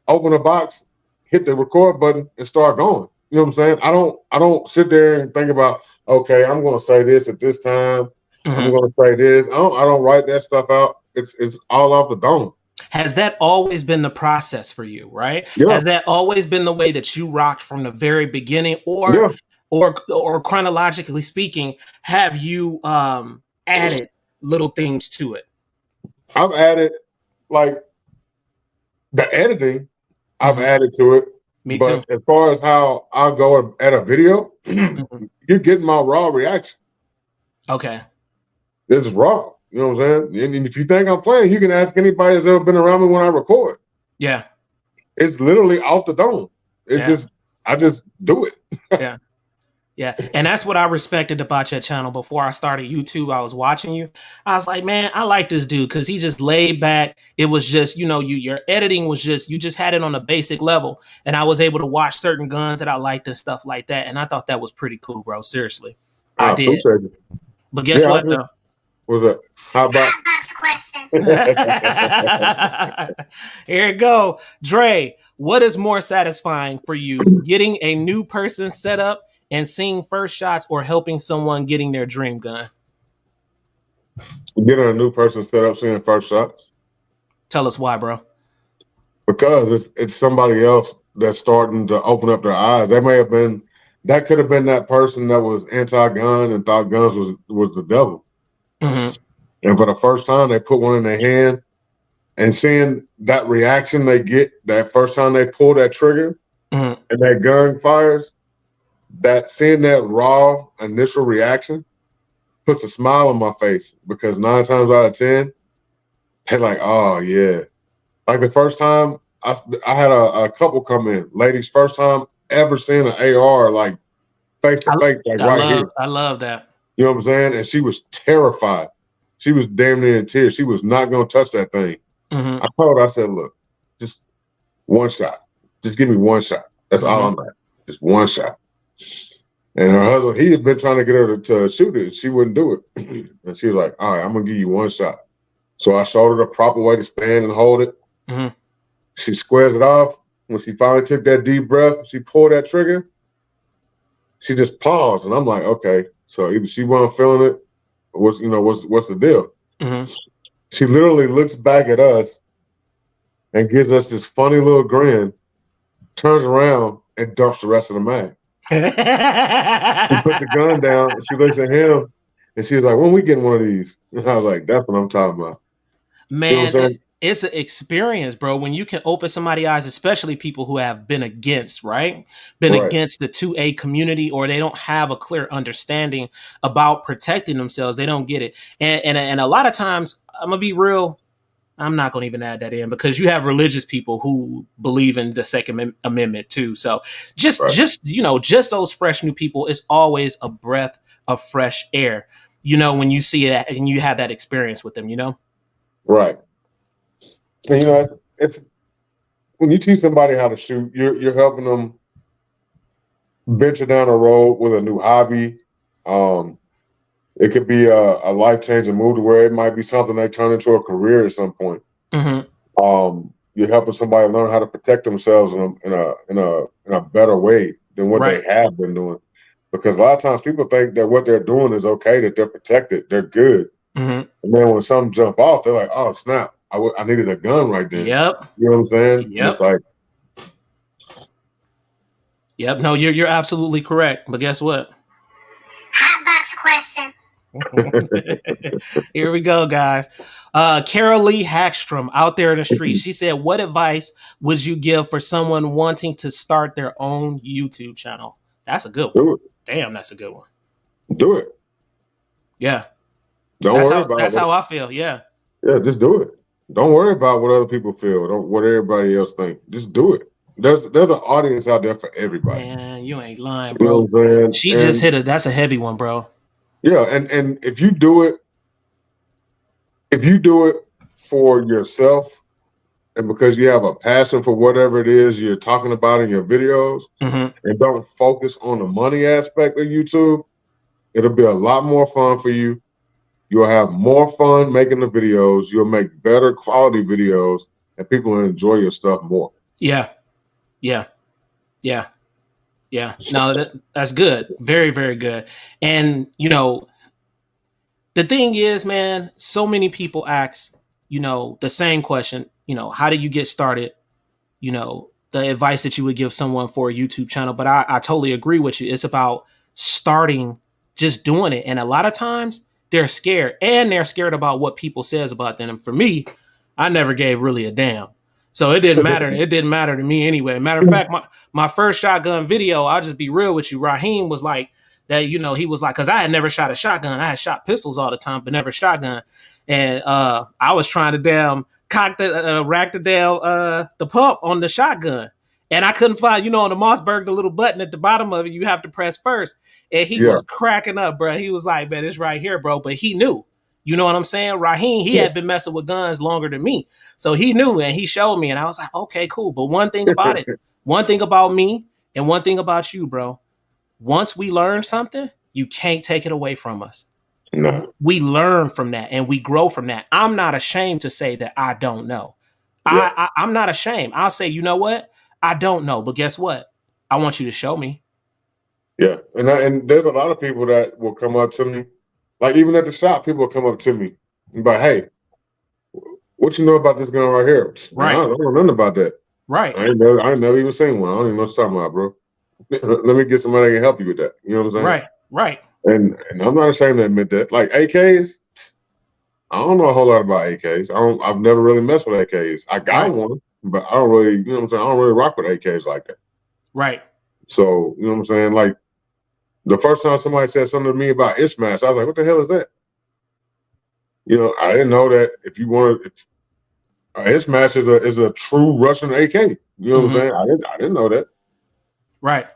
open the box, hit the record button, and start going. You know what I'm saying? I don't sit there and think about, okay, I'm gonna say this at this time. Mm-hmm. I'm gonna say this. I don't write that stuff out. It's all off the dome. Has that always been the process for you, right? Yeah. Has that always been the way that you rocked from the very beginning, or Yeah. or chronologically speaking, have you added little things to it? I've added like the editing, I've Mhm. added to it. Me But too. as far as how I go at a video, you're getting my raw reaction. Okay. It's raw. You know what I'm saying? And if you think I'm playing, you can ask anybody that's ever been around me when I record. Yeah. It's literally off the dome. It's just, I just do it. Yeah. Yeah. And that's what I respected about your channel before I started YouTube. I was watching you. I was like, man, I like this dude because he just laid back. It was just, you know, your editing was just, you just had it on a basic level. And I was able to watch certain guns that I liked and stuff like that. And I thought that was pretty cool, bro. Seriously. I did. Appreciate it. But guess what, though? What's up? How about Next question. Here it go. Dre, what is more satisfying for you? Getting a new person set up and seeing first shots, or helping someone getting their dream gun? Getting a new person set up, seeing first shots? Tell us why, bro. Because it's somebody else that's starting to open up their eyes. That could have been that person that was anti-gun and thought guns was the devil. Mm-hmm. And for the first time, they put one in their hand, and seeing that reaction they get that first time they pull that trigger and that gun fires, seeing that raw initial reaction puts a smile on my face, because 9 times out of 10, they're like, oh yeah. Like the first time I had a couple come in, ladies, first time ever seeing an AR like face to face, like here. I love that. You know what I'm saying? And she was terrified. She was damn near in tears. She was not going to touch that thing. Mm-hmm. I told her, I said, look, just one shot. Just give me one shot. That's all I'm at. Just one shot. And her husband, he had been trying to get her to shoot it. She wouldn't do it. And she was like, all right, I'm going to give you one shot. So I showed her the proper way to stand and hold it. Mm-hmm. She squares it off. when she finally took that deep breath, she pulled that trigger. She just paused, and I'm like, okay, so either she wasn't feeling it, or what's the deal? Mm-hmm. She literally looks back at us and gives us this funny little grin, turns around and dumps the rest of the mag. She put the gun down, and she looks at him, and she was like, when we getting one of these? And I was like, that's what I'm talking about. You know what Man, I'm saying? it's an experience, bro. When you can open somebody's eyes, especially people who have been against, right? Been Right. against the 2A community, or they don't have a clear understanding about protecting themselves. They don't get it. And a lot of times, I'm gonna be real. I'm not gonna even add that in because you have religious people who believe in the Second Amendment too. So Right. just those fresh new people is always a breath of fresh air. When you see it and you have that experience with them. Right. And it's when you teach somebody how to shoot, you're helping them venture down a road with a new hobby. It could be a life changing move to where it might be something they turn into a career at some point. Mm-hmm. You're helping somebody learn how to protect themselves in a better way than what Right. they have been doing. Because a lot of times people think that what they're doing is okay, that they're protected, they're good. Mm-hmm. And then when something jump off, they're like, "Oh snap! I needed a gun right then." Yep. You know what I'm saying? And it's Yep. like, Yep. No, you're absolutely correct. But guess what? Hotbox question. Here we go, guys. Carol Lee Hackstrom out there in the street. She said, "What advice would you give for someone wanting to start their own YouTube channel?" That's a good one. do it, Damn, that's a good one. do it. Yeah. Don't worry about That's it. how I feel. Yeah. Yeah, just do it. Don't worry about what other people feel. Don't what everybody else think. Just do it. There's an audience out there for everybody. Man, you ain't lying, You know bro. what I'm saying? She just hit it. That's a heavy one, bro. Yeah, and if you do it for yourself and because you have a passion for whatever it is you're talking about in your videos, Mm-hmm. and don't focus on the money aspect of YouTube, it'll be a lot more fun for you. You'll have more fun making the videos. You'll make better quality videos, and people will enjoy your stuff more. Yeah. Yeah. Yeah. Yeah. No, that's good. Very, very good. And, the thing is, man, so many people ask, the same question, how do you get started? The advice that you would give someone for a YouTube channel. But I totally agree with you. It's about starting, just doing it. And a lot of times they're scared, and they're scared about what people says about them. And for me, I never gave really a damn. So it didn't matter. It didn't matter to me anyway. Matter of fact, my first shotgun video, I'll just be real with you. Raheem was like that, he was like, because I had never shot a shotgun. I had shot pistols all the time, but never shotgun. And I was trying to damn cock rack the pump on the shotgun. And I couldn't find, on the Mossberg, the little button at the bottom of it, you have to press first. And he was cracking up, bro. He was like, man, it's right here, bro. But he knew. You know what I'm saying? Raheem, he had been messing with guns longer than me. So he knew, and he showed me. And I was like, okay, cool. But one thing about it, one thing about me and one thing about you, bro, once we learn something, you can't take it away from us. No. We learn from that and we grow from that. I'm not ashamed to say that I don't know. Yeah. I'm not ashamed. I'll say, you know what? I don't know. But guess what? I want you to show me. Yeah. And there's a lot of people that will come up to me. Like even at the shop, people will come up to me and be like, hey, what you know about this gun right here? Right. Man, I don't know nothing about that. Right. I ain't never even seen one. I don't even know what you're talking about, bro. Let me get somebody that can help you with that. You know what I'm saying? Right. Right. And I'm not ashamed to admit that. Like AKs, I don't know a whole lot about AKs. I've never really messed with AKs. I got one, but I don't really, you know what I'm saying? I don't really rock with AKs like that. Right. So, you know what I'm saying? Like the first time somebody said something to me about Ishmash, I was like, what the hell is that? I didn't know that if you want to, Ishmash is a true Russian AK. You know what I'm saying? I didn't know that. Right.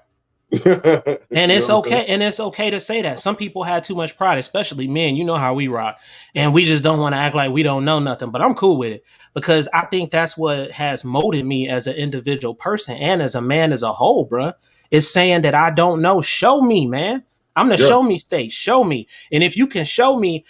And it's okay. And it's okay to say that. Some people had too much pride, especially men. You know how we rock. And we just don't want to act like we don't know nothing. But I'm cool with it because I think that's what has molded me as an individual person and as a man as a whole, bro. Is saying that I don't know. Show me, man. I'm the show me state. Show me. And if you can show me,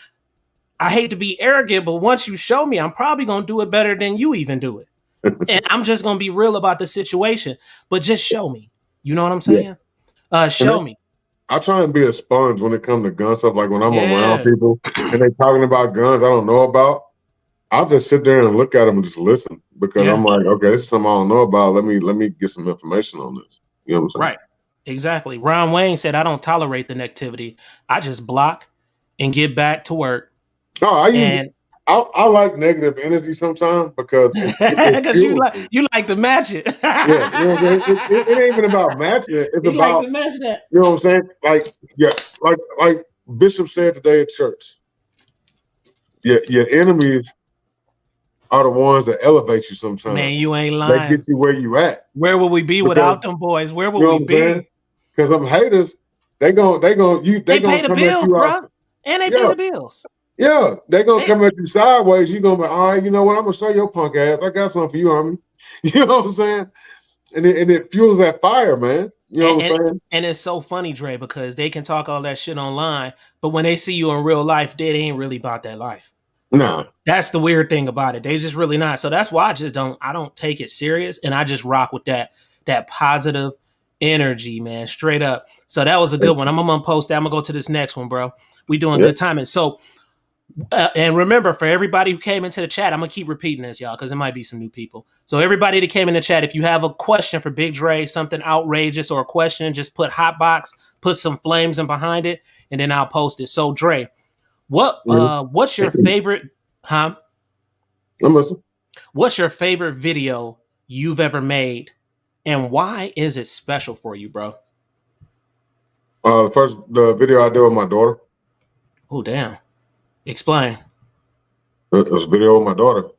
I hate to be arrogant, but once you show me, I'm probably going to do it better than you even do it. And I'm just gonna be real about the situation. But just show me. You know what I'm Yeah. saying? And Show me. I try and be a sponge when it comes to gun stuff. Like when I'm around Yeah. people and they talking about guns I don't know about, I'll just sit there and look at them and just listen because Yeah. I'm like, okay, this is something I don't know about. Let me get some information on this. You know what I'm saying? Right. Exactly. Ron Wayne said, I don't tolerate the negativity. I just block and get back to work. Oh, And I like negative energy sometimes because it because fuels me. you like to match it. Yeah, you know what I'm saying? It ain't even about matching it. It's You like about, to match that. you know what I'm saying? Like, yeah, like Bishop said today at church. Your enemies are the ones that elevate you sometimes. Man, you ain't They lying. get you where you at. Where would we be Because without them boys? Where would you know we what I'm saying? be? Because them haters, they gonna They pay the come at bills, you out. bro. And they pay Yeah, the bills. yeah. They gonna They, come at you sideways. You gonna be, all right, you know what? I'm gonna show your punk ass. I got something for you, homie. You know what I'm saying? And it fuels that fire, man. You know and, what I'm and, saying? and it's so funny, Dre, because they can talk all that shit online, but when they see you in real life, they ain't really about that life. Nah. That's the weird thing about it. They just really not. So that's why I don't take it serious, and I just rock with that positive energy, man, straight up. So that was a good one. I'm gonna post that. I'm gonna go to this next one, bro. We doing Yep. good timing. So and remember, for everybody who came into the chat, I'm gonna keep repeating this, y'all, because it might be some new people. So everybody that came in the chat, if you have a question for Big Dre, something outrageous or a question, just put hotbox, put some flames in behind it, and then I'll post it. So Dre, what's your favorite? Huh? I'm listening. What's your favorite video you've ever made, and why is it special for you, bro? The video I did with my daughter. Oh, damn. Explain. It was a video with my daughter. It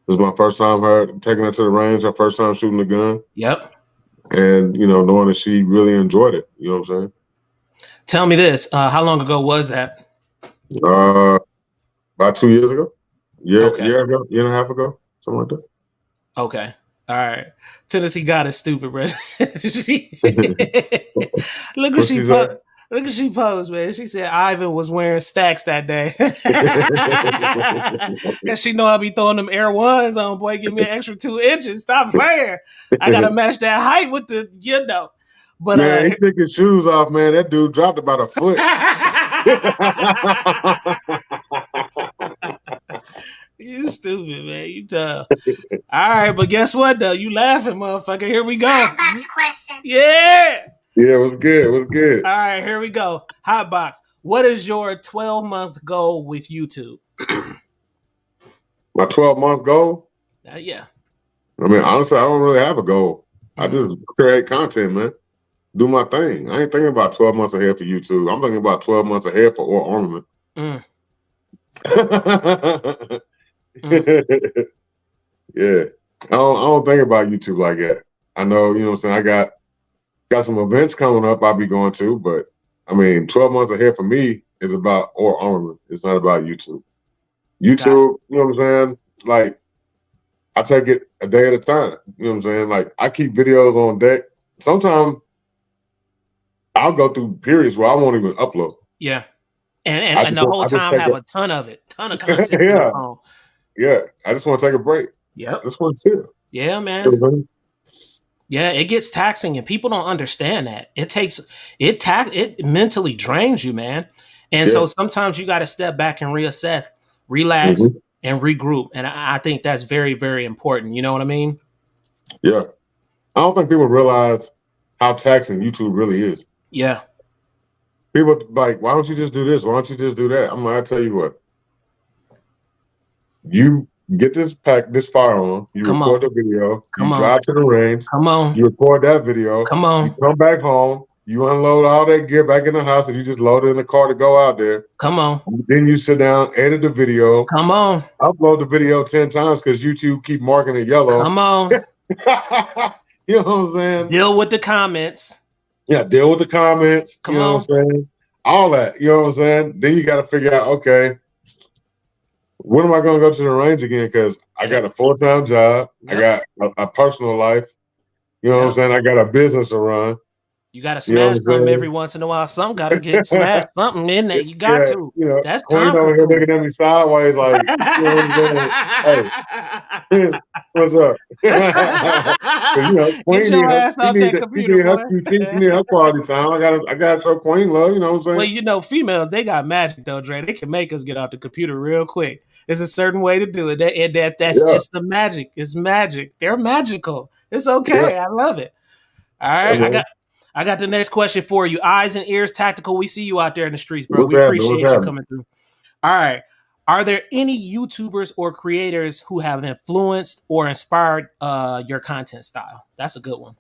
was my first time taking her to the range, her first time shooting the gun. Yep. And, you know, knowing that she really enjoyed it. You know what I'm saying? Tell me this. How long ago was that? About 2 years ago. Okay. Year and a half ago. Something like that. Okay. All right. Tennessee God is stupid, bro. Look what she posed. Look what she posed, man. She said Ivan was wearing stacks that day. Cause she know I be throwing them Air Ones on, boy. Give me an extra 2 inches. Stop playing. I gotta match that height with the, you know. But man, he took his shoes off, man. That dude dropped about a foot. You stupid, man. You tough. All right, but guess what though? You laughing, motherfucker. Here we go. Hotbox question. Yeah. Yeah, it was good. It was good. All right, here we go. Hotbox. What is your 12-month goal with YouTube? My 12-month goal? Yeah. I mean, honestly, I don't really have a goal. I just create content, man. Do my thing. I ain't thinking about 12 months ahead for YouTube. I'm thinking about 12 months ahead for Or Ornament. Yeah. I don't think about YouTube like that. I know, you know what I'm saying? I got some events coming up I'll be going to, but I mean, 12 months ahead for me is about Or Ornament. It's not about YouTube. YouTube, you know what I'm saying? Like, I take it a day at a time. You know what I'm saying? Like, I keep videos on deck. Sometimes I'll go through periods where I won't even upload. Yeah. And the whole time have a ton of content yeah. on your phone. Yeah. I just want to take a break. Yep. I just want to chill. Yeah, man. You know what I mean? Yeah, it gets taxing and people don't understand that. It mentally drains you, man. And so sometimes you got to step back and reassess, relax, and regroup. And I think that's very, very important. You know what I mean? Yeah. I don't think people realize how taxing YouTube really is. Yeah. People like, why don't you just do this? Why don't you just do that? I'm like, I tell you what. You get this firearm, you record the video, you drive to the range, you record that video, you come back home, you unload all that gear back in the house, and you just load it in the car to go out there. Then you sit down, edit the video. Upload the video 10 times because YouTube keep marking it yellow. You know what I'm saying? Deal with the comments. Yeah, deal with the comments. You know what I'm saying? All that. You know what I'm saying? Then you got to figure out, okay, when am I going to go to the range again? Because I got a full-time job. I got a personal life. You know what I'm saying? I got a business to run. You got to You know smash what I'm something every saying? once in a while. Some got to get smashed something in there. You got Yeah, to. you know, That's Queen time over here consuming. looking at me sideways, like, you know what I'm saying? Hey, what's up? Because Get Queen your ass off that she computer, need her boy. 2 cheeks, she need her quality time. I gotta show Queen love. You know what I'm Well, saying? females, they got magic though, Dre. They can make us get off the computer real quick. There's a certain way to do it. That's Yeah, just the magic. It's magic. They're magical. It's yeah, okay. I love it. All yeah, right. I man. got I got the next question for you. Eyes and ears tactical. We see you out there in the streets, bro. What's We happening? What's appreciate you happening? coming through. All right. Are there any YouTubers or creators who have influenced or inspired your content style? That's a good one.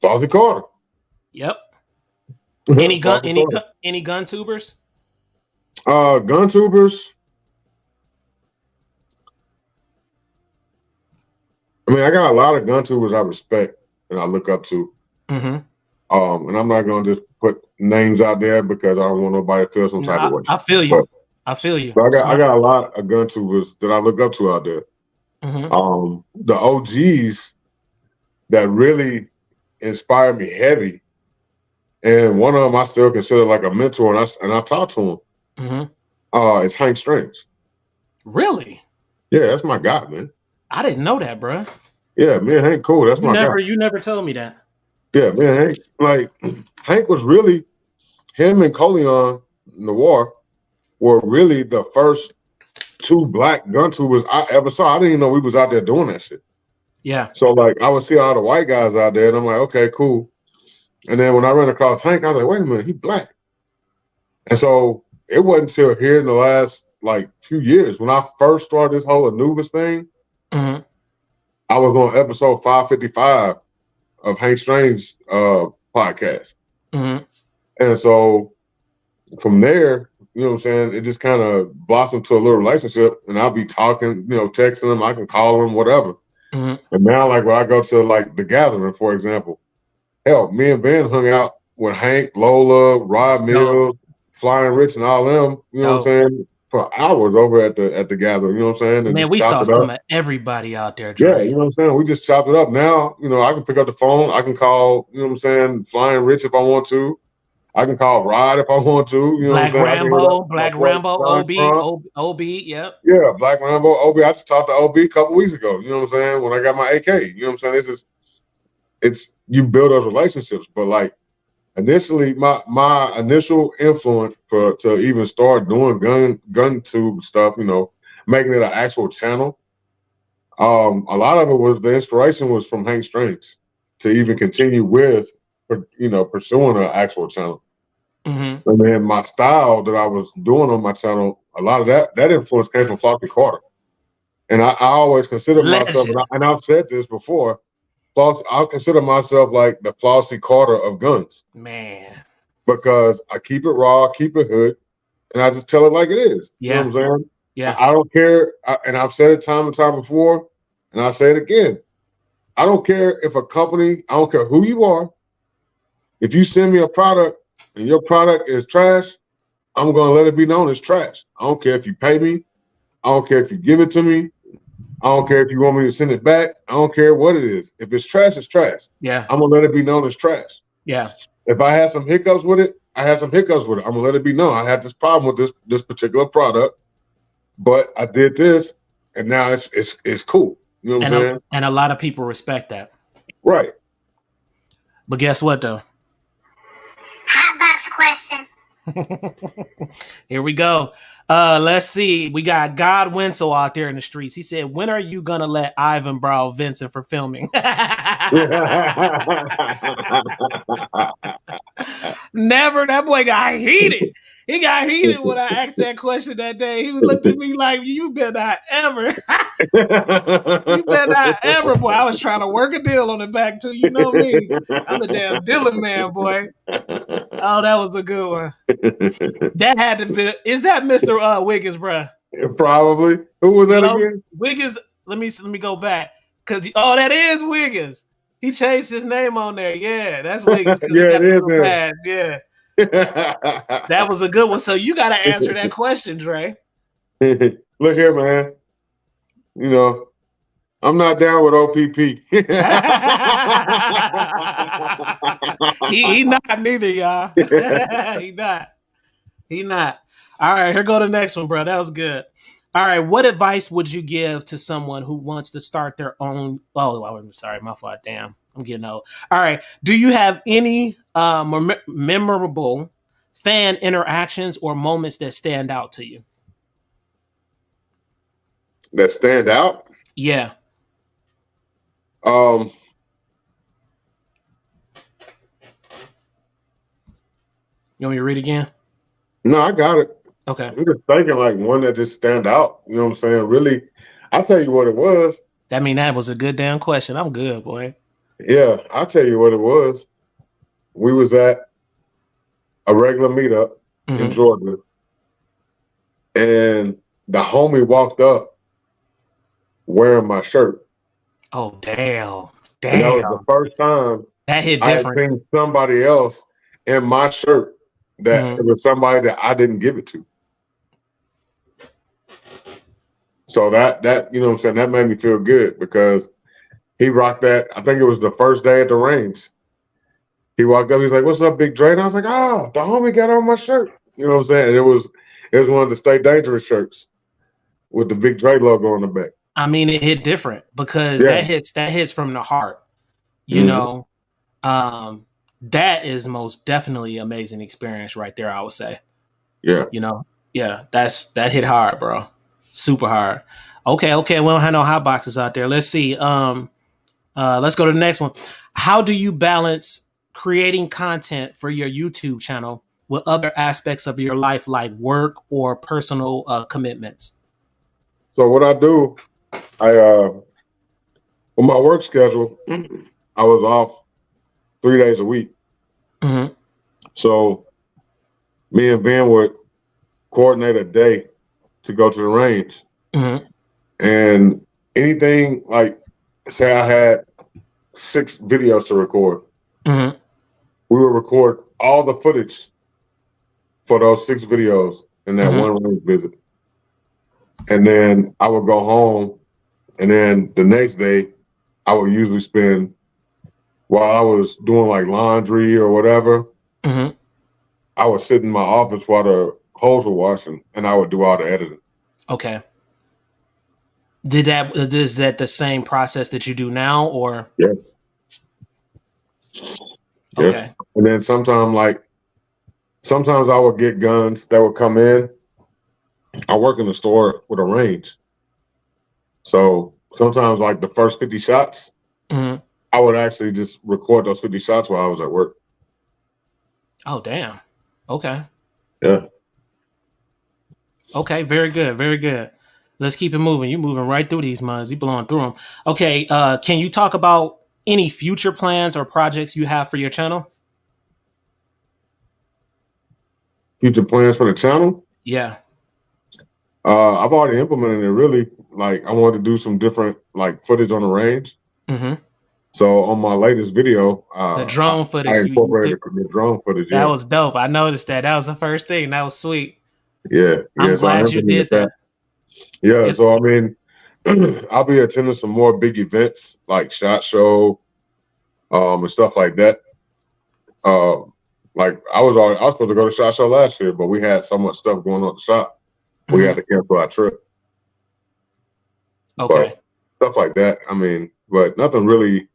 Saucy Carter. Yep. Saucy Carter. Any gun tubers? Guntubers. I mean, I got a lot of Guntubers I respect and I look up to. Mm-hmm. And I'm not gonna just put names out there because I don't want nobody to feel some No, type of way. I feel you. But, I feel you. but I Smart. got a lot of Guntubers that I look up to out there. Mm-hmm. The OGs that really inspired me heavy, and one of them I still consider like a mentor, and I talk to him. Mm-hmm. It's Hank Strings. Really? Yeah, that's my guy, man. I didn't know that, bro. Yeah, me and Hank cool. That's my guy. You never told me that. Yeah, man, Hank. Like Hank was really him and Coleon Noir were really the first two black Guntubers I ever saw. I didn't even know we was out there doing that shit. Yeah. So like I would see all the white guys out there, and I'm like, okay, cool. And then when I ran across Hank, I was like, wait a minute, he black. And so it wasn't until here in the last like few years when I first started this whole Anubis thing. Mm-hmm. I was on episode 555 of Hank Strange's podcast. Mm-hmm. And so from there, you know what I'm saying, it just kind of blossomed to a little relationship. And I'll be talking, texting him, I can call him, whatever. Mm-hmm. And now, like when I go to like the gathering, for example, hell, me and Ben hung out with Hank, Lola, Rod Mills, Flying Rich, and all them. You know what I'm saying? For hours over at the gathering. You know what I'm saying? And Man, just we chopped saw it up. some of everybody out there, Yeah, Dre. you know what I'm saying? We just chopped it up. Now, I can pick up the phone. I can call, you know what I'm saying, Flying Rich if I want to. I can call Rod if I want to. You know what I'm saying? I can hit Black up Rambo, John Crump. OB, yep. Yeah, Black Rambo, OB. I just talked to OB a couple weeks ago. You know what I'm saying? When I got my AK. You know what I'm saying? It's you build those relationships. But like initially, my initial influence to even start doing gun tube stuff, making it an actual channel. A lot of it was the inspiration was from Hank Strings to even continue with, pursuing an actual channel. Mm-hmm. And then my style that I was doing on my channel, a lot of that influence came from Floppy Carter. And I always considered myself, Legend. and I've said this before, I'll consider myself like the Flossie Carter of guns. Man. Because I keep it raw, keep it hood, and I just tell it like it is. Yeah. You know what I'm saying? Yeah. I don't care, and I've said it time and time before, and I'll say it again. I don't care if a company, I don't care who you are, if you send me a product and your product is trash, I'm going to let it be known as trash. I don't care if you pay me. I don't care if you give it to me. I don't care if you want me to send it back. I don't care what it is. If it's trash, it's trash. Yeah. I'm going to let it be known as trash. Yeah. If I had some hiccups with it, I had some hiccups with it. I'm going to let it be known. I had this problem with this particular product, but I did this, and now it's cool. You know what I'm saying? And a lot of people respect that. Right. But guess what, though? Hot box question. Here we go. Let's see. We got God Winslow out there in the streets. He said, when are you going to let Ivan borrow Vincent for filming? Never. That boy got heated. He got heated when I asked that question that day. He looked at me like, you better not ever. You better not ever, boy. I was trying to work a deal on the back, too. You know me. I'm the damn dealing man, boy. Oh, that was a good one. That had to be. Is that Mr. Wiggins, bro? Probably. Who was that again? Wiggins. Let me go back. That is Wiggins. He changed his name on there. Yeah, that's Wiggins. Yeah, he got it is. badge. Yeah. That was a good one. So you got to answer that question, Dre. Look here, man. I'm not down with OPP. he not neither, y'all. he not. He not. All right, here go the next one, bro. That was good. All right, what advice would you give to someone who wants to start their own? Oh, I'm sorry, my fault. Damn, I'm getting old. All right, do you have any memorable fan interactions or moments that stand out to you? That stand out. Yeah. Um, You want me to read again? no, I got it. Okay. I'm just thinking like one that just stand out. You know what I'm saying? Really, I'll tell you what it was. That was a good damn question. I'm good, boy. Yeah, I'll tell you what it was. We was at a regular meetup in Mm-hmm. Georgia, and the homie walked up wearing my shirt. Oh, damn. And that was the Damn. first time That hit I had different. seen somebody else in my shirt that Mm-hmm. it was somebody that I didn't give it to. So that you know what I'm saying, that made me feel good because he rocked that. I think it was the first day at the range. He walked up, he's like, "What's up, Big Dre?" And I was like, "Ah, the homie got on my shirt." You know what I'm saying? And it was one of the Stay Dangerous shirts with the Big Dre logo on the back. I mean, it hit different because Yeah. that hits from the heart. You Mm-hmm. know, that is most definitely amazing experience right there. I would say. Yeah. You know, yeah, that hit hard, bro. Super hard. Okay, okay. We don't have no hot boxes out there. Let's see. Let's go to the next one. How do you balance creating content for your YouTube channel with other aspects of your life, like work or personal commitments? So what I do, I with my work schedule, I was off 3 days a week. Mm-hmm. So me and Ben would coordinate a day to go to the range. Mm-hmm. And anything like, say I had 6 videos to record, Mm-hmm. we would record all the footage for those 6 videos in that Mm-hmm. one range visit. And then I would go home, and then the next day I would usually spend, while I was doing like laundry or whatever, Mm-hmm. I would sit in my office while the clothes were washing, and I would do all the editing. Okay. Is that the same process that you do now, or Yeah. Yeah. okay? And then sometimes I would get guns that would come in. I work in the store with a range. So sometimes like the first 50 shots, Mm-hmm. I would actually just record those 50 shots while I was at work. Oh, damn. Okay. Yeah. Okay. Very good. Very good. Let's keep it moving. You're moving right through these months. You're blowing through them. Okay. Can you talk about any future plans or projects you have for your channel? Future plans for the channel. Yeah. I've already implemented it really. Like I wanted to do some different like footage on the range. Mm-hmm. So on my latest video, The drone I footage you incorporated put, the drone footage. that Yeah. was dope. I noticed that. That was the first thing. That was sweet. Yeah. I'm Yeah. So I glad you implemented did that. that. Yeah. It, So I mean, I'll be attending some more big events like SHOT Show, and stuff like that. Like I was supposed to go to SHOT Show last year, but we had so much stuff going on at the shop, we had Mhm. to cancel our trip. Okay. But stuff like that, I mean, but nothing really,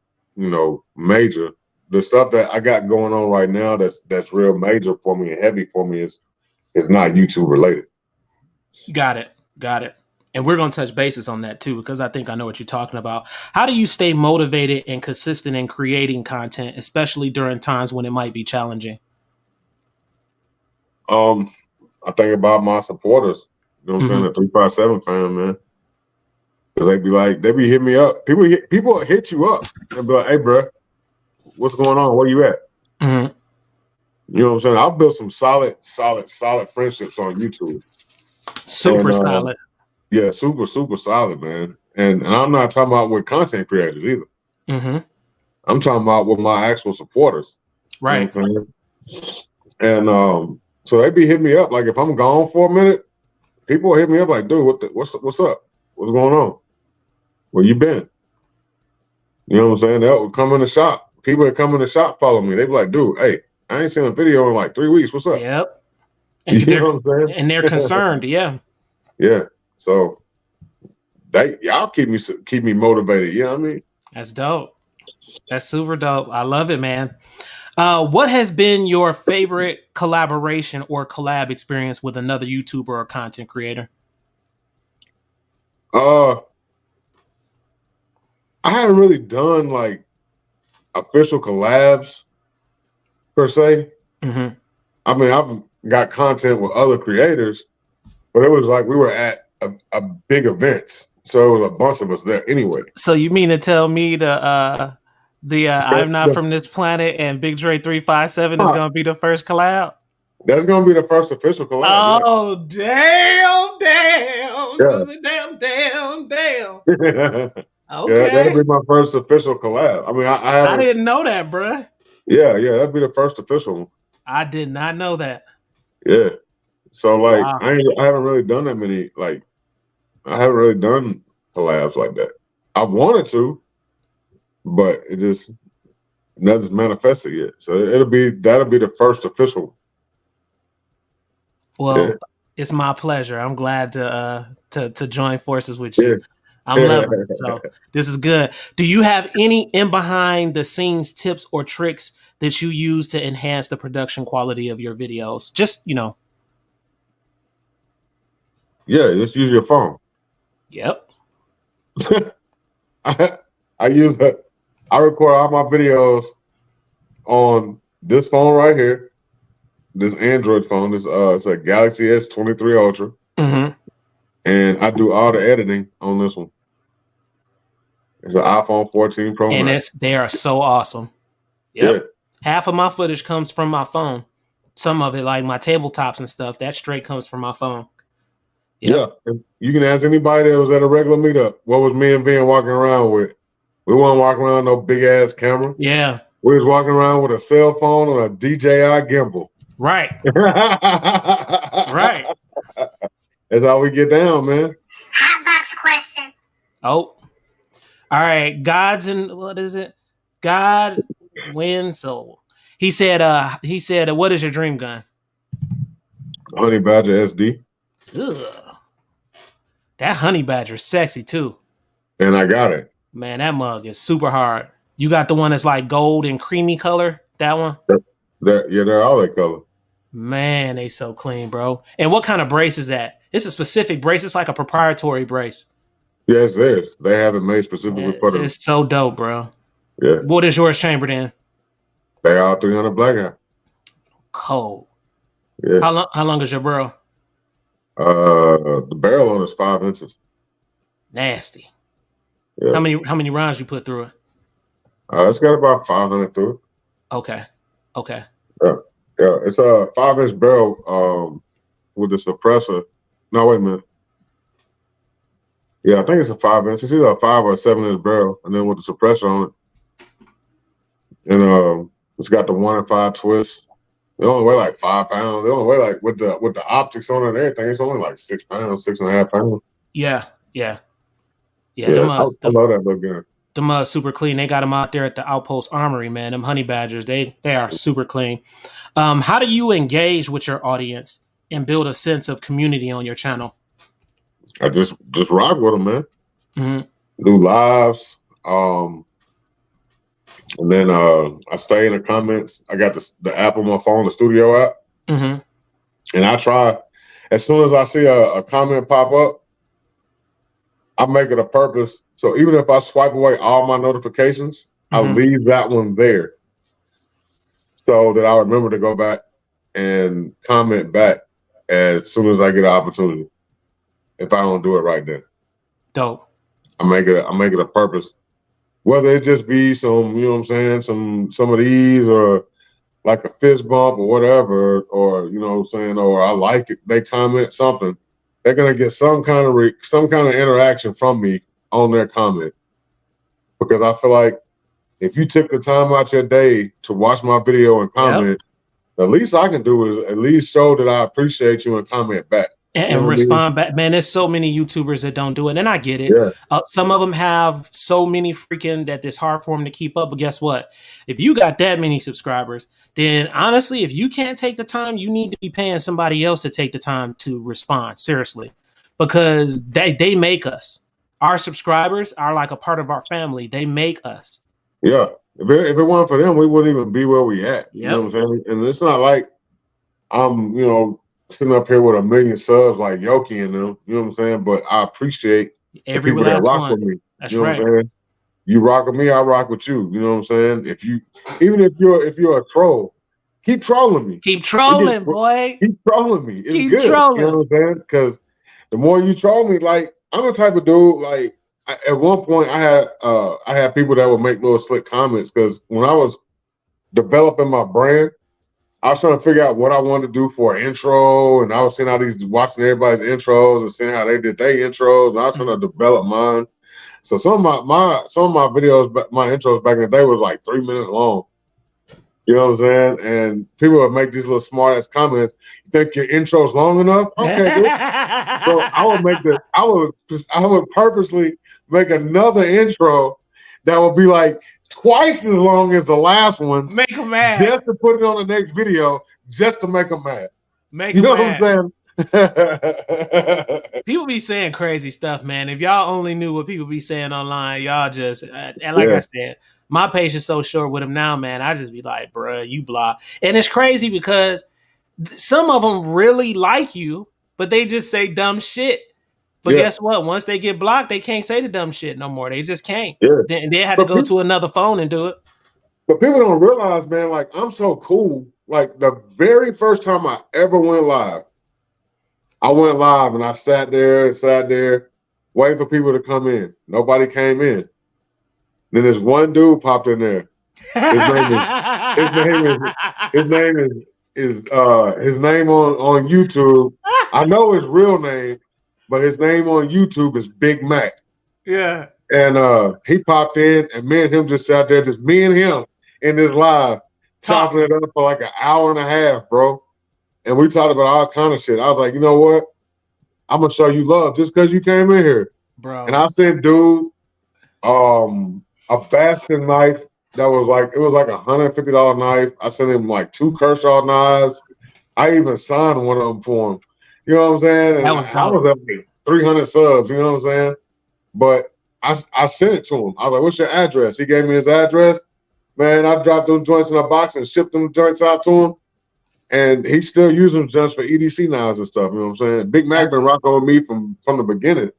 major. The stuff that I got going on right now that's real major for me and heavy for me is not YouTube related. Got it. Got it. And we're going to touch bases on that too, because I think I know what you're talking about. How do you stay motivated and consistent in creating content, especially during times when it might be challenging? I think about my supporters. You know what I'm saying? The 357 fam, man. Because they be hitting me up. People hit you up and be like, "Hey, bro, what's going on? Where you at?" Mm-hmm. You know what I'm saying? I've built some solid friendships on YouTube. Super And solid. yeah, super, super solid, man. And I'm not talking about with content creators either. Mm-hmm. I'm talking about with my actual supporters. Right. You know what I'm saying? And so they be hitting me up. Like if I'm gone for a minute, people hit me up like, "Dude, what's up? What's going on? Where you been?" You know what I'm saying? They'll come in the shop. People that come in the shop follow me. They be like, dude, hey, I ain't seen a video in like 3 weeks. What's up? Yep. And You know what I'm they're saying? concerned. Yeah. Yeah. So y'all keep me motivated. You know what I mean? That's dope. That's super dope. I love it, man. What has been your favorite collaboration or collab experience with another YouTuber or content creator? I haven't really done like official collabs per se. Mm-hmm. I mean, I've got content with other creators, but it was like we were at a big events. So it was a bunch of us there anyway. So you mean to tell me the I'm Not The- From This Planet and Big Dre 357 is gonna be the first collab? That's gonna be the first official collab. Oh damn, damn, Yeah. damn. Yeah. Yeah, that'll Okay. be my first official collab. I mean, I I haven't. didn't know that, bruh. Yeah, that'd be the first official one. I did not know that. Yeah. So like, Wow. I haven't really done that many. Like, I haven't really done collabs like that. I wanted to, but it just nothing's manifested yet. So that'll be the first official one. Well, Yeah. it's my pleasure. I'm glad to join forces with you. Yeah. I'm loving it. So this is good. Do you have any in behind the scenes tips or tricks that you use to enhance the production quality of your videos? Just, Yeah, just use your phone. Yep. I use it. I record all my videos on this phone right here, this Android phone. It's a Galaxy S23 Ultra, Mm-hmm. and I do all the editing on this one. It's an iPhone 14 Pro And Max. they are so awesome. Yep. Yeah. Half of my footage comes from my phone. Some of it, like my tabletops and stuff, that straight comes from my phone. Yep. Yeah. And you can ask anybody that was at a regular meetup, what was me and Vin walking around with? We weren't walking around with no big ass camera. Yeah. We was walking around with a cell phone and a DJI gimbal. Right. Right. That's how we get down, man. Hotbox question. Oh. All right. What is it? God wins soul. He said, what is your dream gun? Honey Badger SD. Ugh. That Honey Badger's sexy too. And I got it. Man, that mug is super hard. You got the one that's like gold and creamy color? That one? They're all that color. Man, they so clean, bro. And what kind of brace is that? It's a specific brace. It's like a proprietary brace. Yeah, it's theirs. They have it made specifically for them. It's so dope, bro. Yeah. What is yours chambered in? They all 300 black guy. Cold. Yeah. How long is your barrel? The barrel on is 5 inches. Nasty. Yeah. How many rounds you put through it? It's got about 500 through it. Okay. Yeah, it's a 5-inch barrel with the suppressor. No, wait a minute. Yeah, I think it's a 5-inch. It's either a 5 or a 7-inch barrel, and then with the suppressor on it. And it's got the 1 and 5 twist. They only weigh like 5 pounds. They only weigh like with the optics on it and everything, it's only like 6 pounds, 6.5 pounds. Yeah. I love that little gun. Them super clean. They got them out there at the Outpost Armory, man. Them Honey Badgers, they are super clean. How do you engage with your audience and build a sense of community on your channel? I just rock with them, man. Mm-hmm. Do lives, and then I stay in the comments. I got the app on my phone, the studio app, Mm-hmm. and I try. As soon as I see a comment pop up, I make it a purpose. So even if I swipe away all my notifications, I'll leave that one there so that I remember to go back and comment back as soon as I get an opportunity. If I don't do it right then, Dope. I make it a purpose. Whether it just be some, you know what I'm saying, some of these, or like a fist bump or whatever, or you know what I'm saying, or I like it, they comment something, they're gonna get some kind of interaction from me on their comment. Because I feel like if you took the time out your day to watch my video and comment, the least I can do is at least show that I appreciate you and comment back. and respond back. Man, there's so many YouTubers that don't do it, and I get it. Yeah. Some of them have so many freaking that it's hard for them to keep up. But guess what? If you got that many subscribers, then honestly, if you can't take the time, you need to be paying somebody else to take the time to respond. Seriously, because they make us. Our subscribers are like a part of our family. They make us. Yeah. If it weren't for them, we wouldn't even be where we at. You know Yep. what I'm saying? And it's not like I'm, sitting up here with 1 million subs like Yoki and them. You know what I'm saying? But I appreciate the people that last rock one. with me. That's You know right. what I'm saying? You rock with me, I rock with you. You know what I'm saying? If you're a troll, keep trolling me. Keep trolling, boy. Keep trolling me. It's Keep good. trolling. You know what I'm saying? Because the more you troll me, like I'm the type of dude. Like at one point, I had people that would make little slick comments because when I was developing my brand, I was trying to figure out what I wanted to do for an intro, and I was seeing watching everybody's intros and seeing how they did their intros, and I was trying to develop mine. So some of my videos, my intros back in the day was like 3 minutes long. You know what I'm saying? And people would make these little smart ass comments. You think your intro's long enough? Okay, dude. So I would purposely make another intro that would be like twice as long as the last one. Make them mad. Just to put it on the next video, just to make them mad. Make you them know mad. what I'm saying? People be saying crazy stuff, man. If y'all only knew what people be saying online, y'all just and like I said, my patience so short with them now, man. I just be like, bruh, you block. And it's crazy because some of them really like you, but they just say dumb shit. But guess what? Once they get blocked, they can't say the dumb shit no more. They just can't. Yeah. They had to go to another phone and do it. But people don't realize, man, like I'm so cool. Like the very first time I ever went live, and I sat there, waiting for people to come in. Nobody came in. Then there's one dude popped in there. His name on YouTube. I know his real name, but his name on YouTube is Big Mac. Yeah. And he popped in, and me and him just sat there, just me and him in this live, talking it up for like an hour and a half, bro. And we talked about all kind of shit. I was like, you know what? I'm gonna show you love just because you came in here, bro. And I sent dude a Bastion knife that was like $150 knife. I sent him like 2 Kershaw knives. I even signed one of them for him. You know what I'm saying? And I was up to 300 subs. You know what I'm saying? But I sent it to him. I was like, "What's your address?" He gave me his address. Man, I dropped them joints in a box and shipped them joints out to him. And he still using them joints for EDC knives and stuff. You know what I'm saying? Big Mac been rocking with me from the beginning.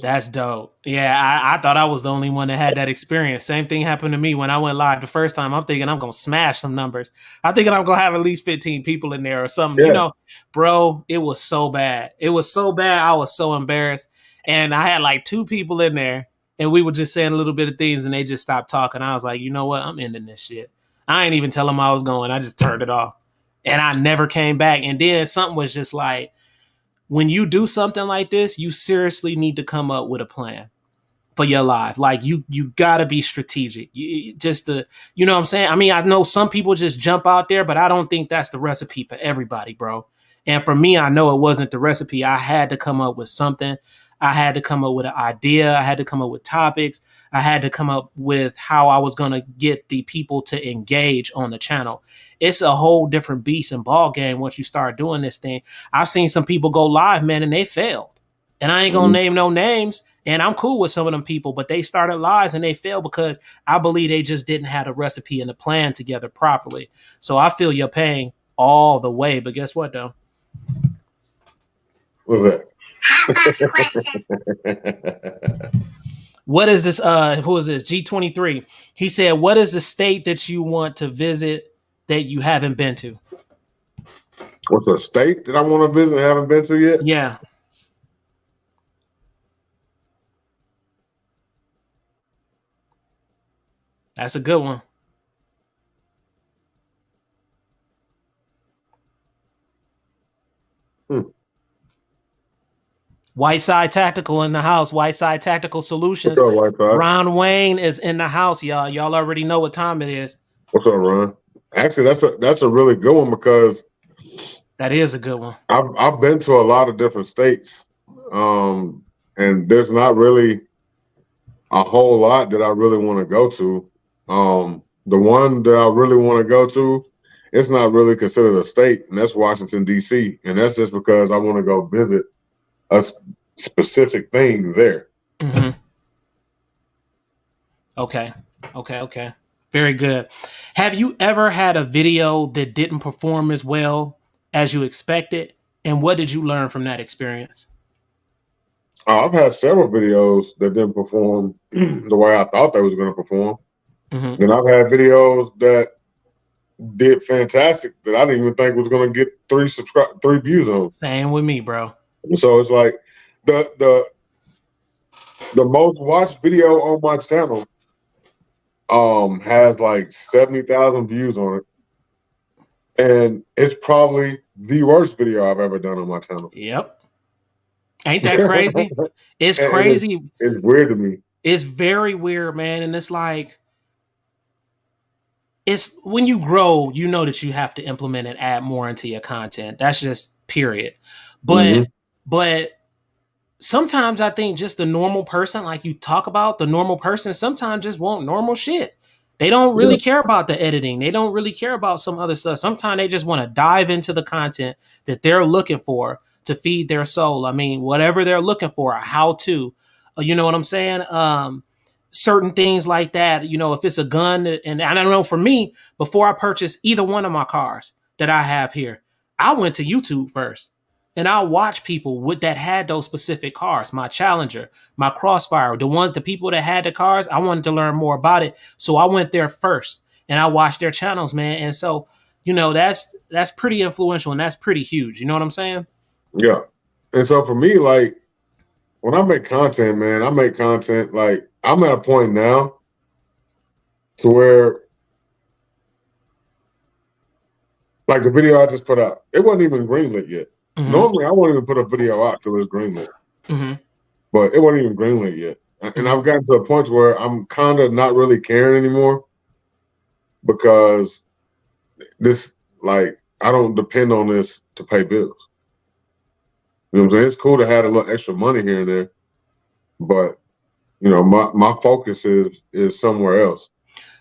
That's dope. Yeah, I thought I was the only one that had that experience. Same thing happened to me when I went live the first time. I'm thinking I'm going to smash some numbers. I'm thinking I'm going to have at least 15 people in there or something. Yeah. You know, bro, it was so bad. It was so bad. I was so embarrassed. And I had like 2 people in there, and we were just saying a little bit of things, and they just stopped talking. I was like, you know what? I'm ending this shit. I ain't even tell them I was going. I just turned it off. And I never came back. And then something was just like, when you do something like this, you seriously need to come up with a plan for your life. Like you gotta be strategic. You know what I'm saying? I mean, I know some people just jump out there, but I don't think that's the recipe for everybody, bro. And for me, I know it wasn't the recipe. I had to come up with something. I had to come up with an idea. I had to come up with topics. I had to come up with how I was going to get the people to engage on the channel. It's a whole different beast and ball game once you start doing this thing. I've seen some people go live, man, and they failed. And I ain't going to name no names. And I'm cool with some of them people, but they started lives and they failed because I believe they just didn't have a recipe and a plan together properly. So I feel your pain all the way. But guess what, though? What's that? Hotbox question. What is this? Who is this? G23. He said, what is the state that you want to visit that you haven't been to? What's a state that I want to visit and haven't been to yet? Yeah. That's a good one. Whiteside Tactical in the house. Whiteside Tactical Solutions. What's up, Whiteside? Ron Wayne is in the house, y'all. Y'all already know what time it is. What's up, Ron? Actually, that's a really good one because That is a good one. I've been to a lot of different states, and there's not really a whole lot that I really want to go to. The one that I really want to go to, it's not really considered a state, and that's Washington D.C. And that's just because I want to go visit a specific thing there. Mm-hmm. Okay. Very good. Have you ever had a video that didn't perform as well as you expected? And what did you learn from that experience? I've had several videos that didn't perform the way I thought they was going to perform. Mm-hmm. Then I've had videos that did fantastic that I didn't even think was going to get three views on. Same with me, bro. And so it's like the most watched video on my channel has like 70,000 views on it, and it's probably the worst video I've ever done on my channel. Yep. Ain't that crazy? It's crazy. It's weird to me. It's very weird, man. And it's like, it's when you grow, you know that you have to implement and add more into your content. That's just period. But sometimes I think just the normal person, like you talk about, the normal person sometimes just want normal shit. They don't really care about the editing. They don't really care about some other stuff. Sometimes they just want to dive into the content that they're looking for to feed their soul. I mean, whatever they're looking for, how to, you know what I'm saying? Certain things like that, you know, if it's a gun, and I don't know, for me, before I purchased either one of my cars that I have here, I went to YouTube first. And I'll watch people that had those specific cars, my Challenger, my Crossfire, the people that had the cars. I wanted to learn more about it. So I went there first and I watched their channels, man. And so, you know, that's pretty influential and that's pretty huge. You know what I'm saying? Yeah. And so for me, like, when I make content, man, I make content, like, I'm at a point now to where, like the video I just put out, it wasn't even greenlit yet. Mm-hmm. Normally, I won't even put a video out till it's greenlit. Mm-hmm. But it wasn't even greenlit yet. And I've gotten to a point where I'm kind of not really caring anymore because this, like, I don't depend on this to pay bills. You know what I'm saying? It's cool to have a little extra money here and there, but, you know, my focus is somewhere else.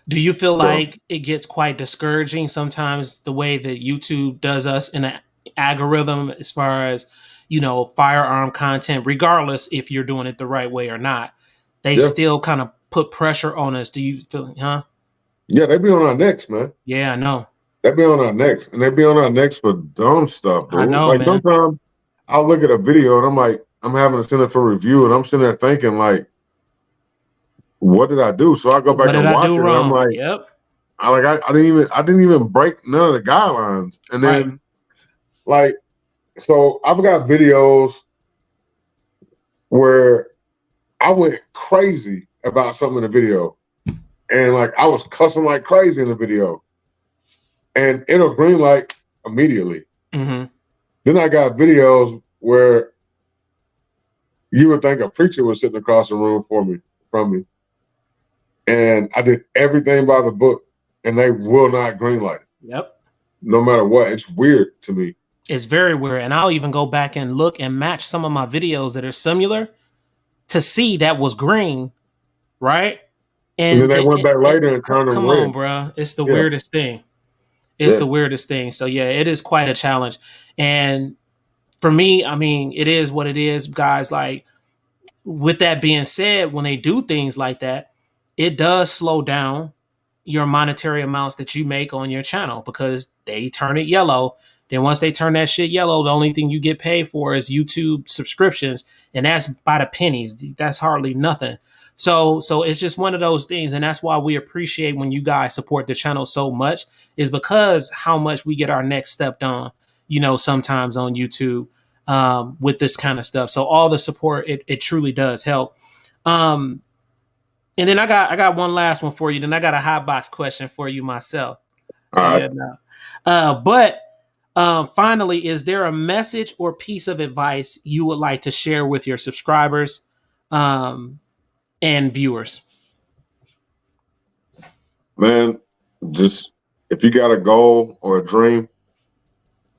Do you feel like it gets quite discouraging sometimes the way that YouTube does us in an algorithm as far as, you know, firearm content, regardless if you're doing it the right way or not? They still kind of put pressure on us. Do you feel, huh? Yeah, they be on our necks, man. Yeah, I know. They be on our necks, and they be on our necks for dumb stuff, dude. I know, like, man. Sometimes I'll look at a video and I'm like, I'm having to send it for review, and I'm sitting there thinking, like, what did I do? So I go back and watch it, and I'm like, I didn't even break none of the guidelines. And then, like, so I've got videos where I went crazy about something in the video, and like I was cussing like crazy in the video, and it'll green light immediately. Mm-hmm. Then I got videos where you would think a preacher was sitting across the room from me. And I did everything by the book, and they will not greenlight it. Yep. No matter what. It's weird to me. It's very weird. And I'll even go back and look and match some of my videos that are similar to see that was green, right? And then they went back later and turned them red. Come on, bro. It's the weirdest thing. It's the weirdest thing. So, yeah, it is quite a challenge. And for me, I mean, it is what it is, guys. Like, with that being said, when they do things like that, it does slow down your monetary amounts that you make on your channel because they turn it yellow. Then once they turn that shit yellow, the only thing you get paid for is YouTube subscriptions, and that's by the pennies. That's hardly nothing. So it's just one of those things, and that's why we appreciate when you guys support the channel so much, is because how much we get our next step done, you know, sometimes on YouTube with this kind of stuff. So all the support, it truly does help. And then I got one last one for you. Then I got a hot box question for you myself. All right. But finally, is there a message or piece of advice you would like to share with your subscribers and viewers? Man, just if you got a goal or a dream,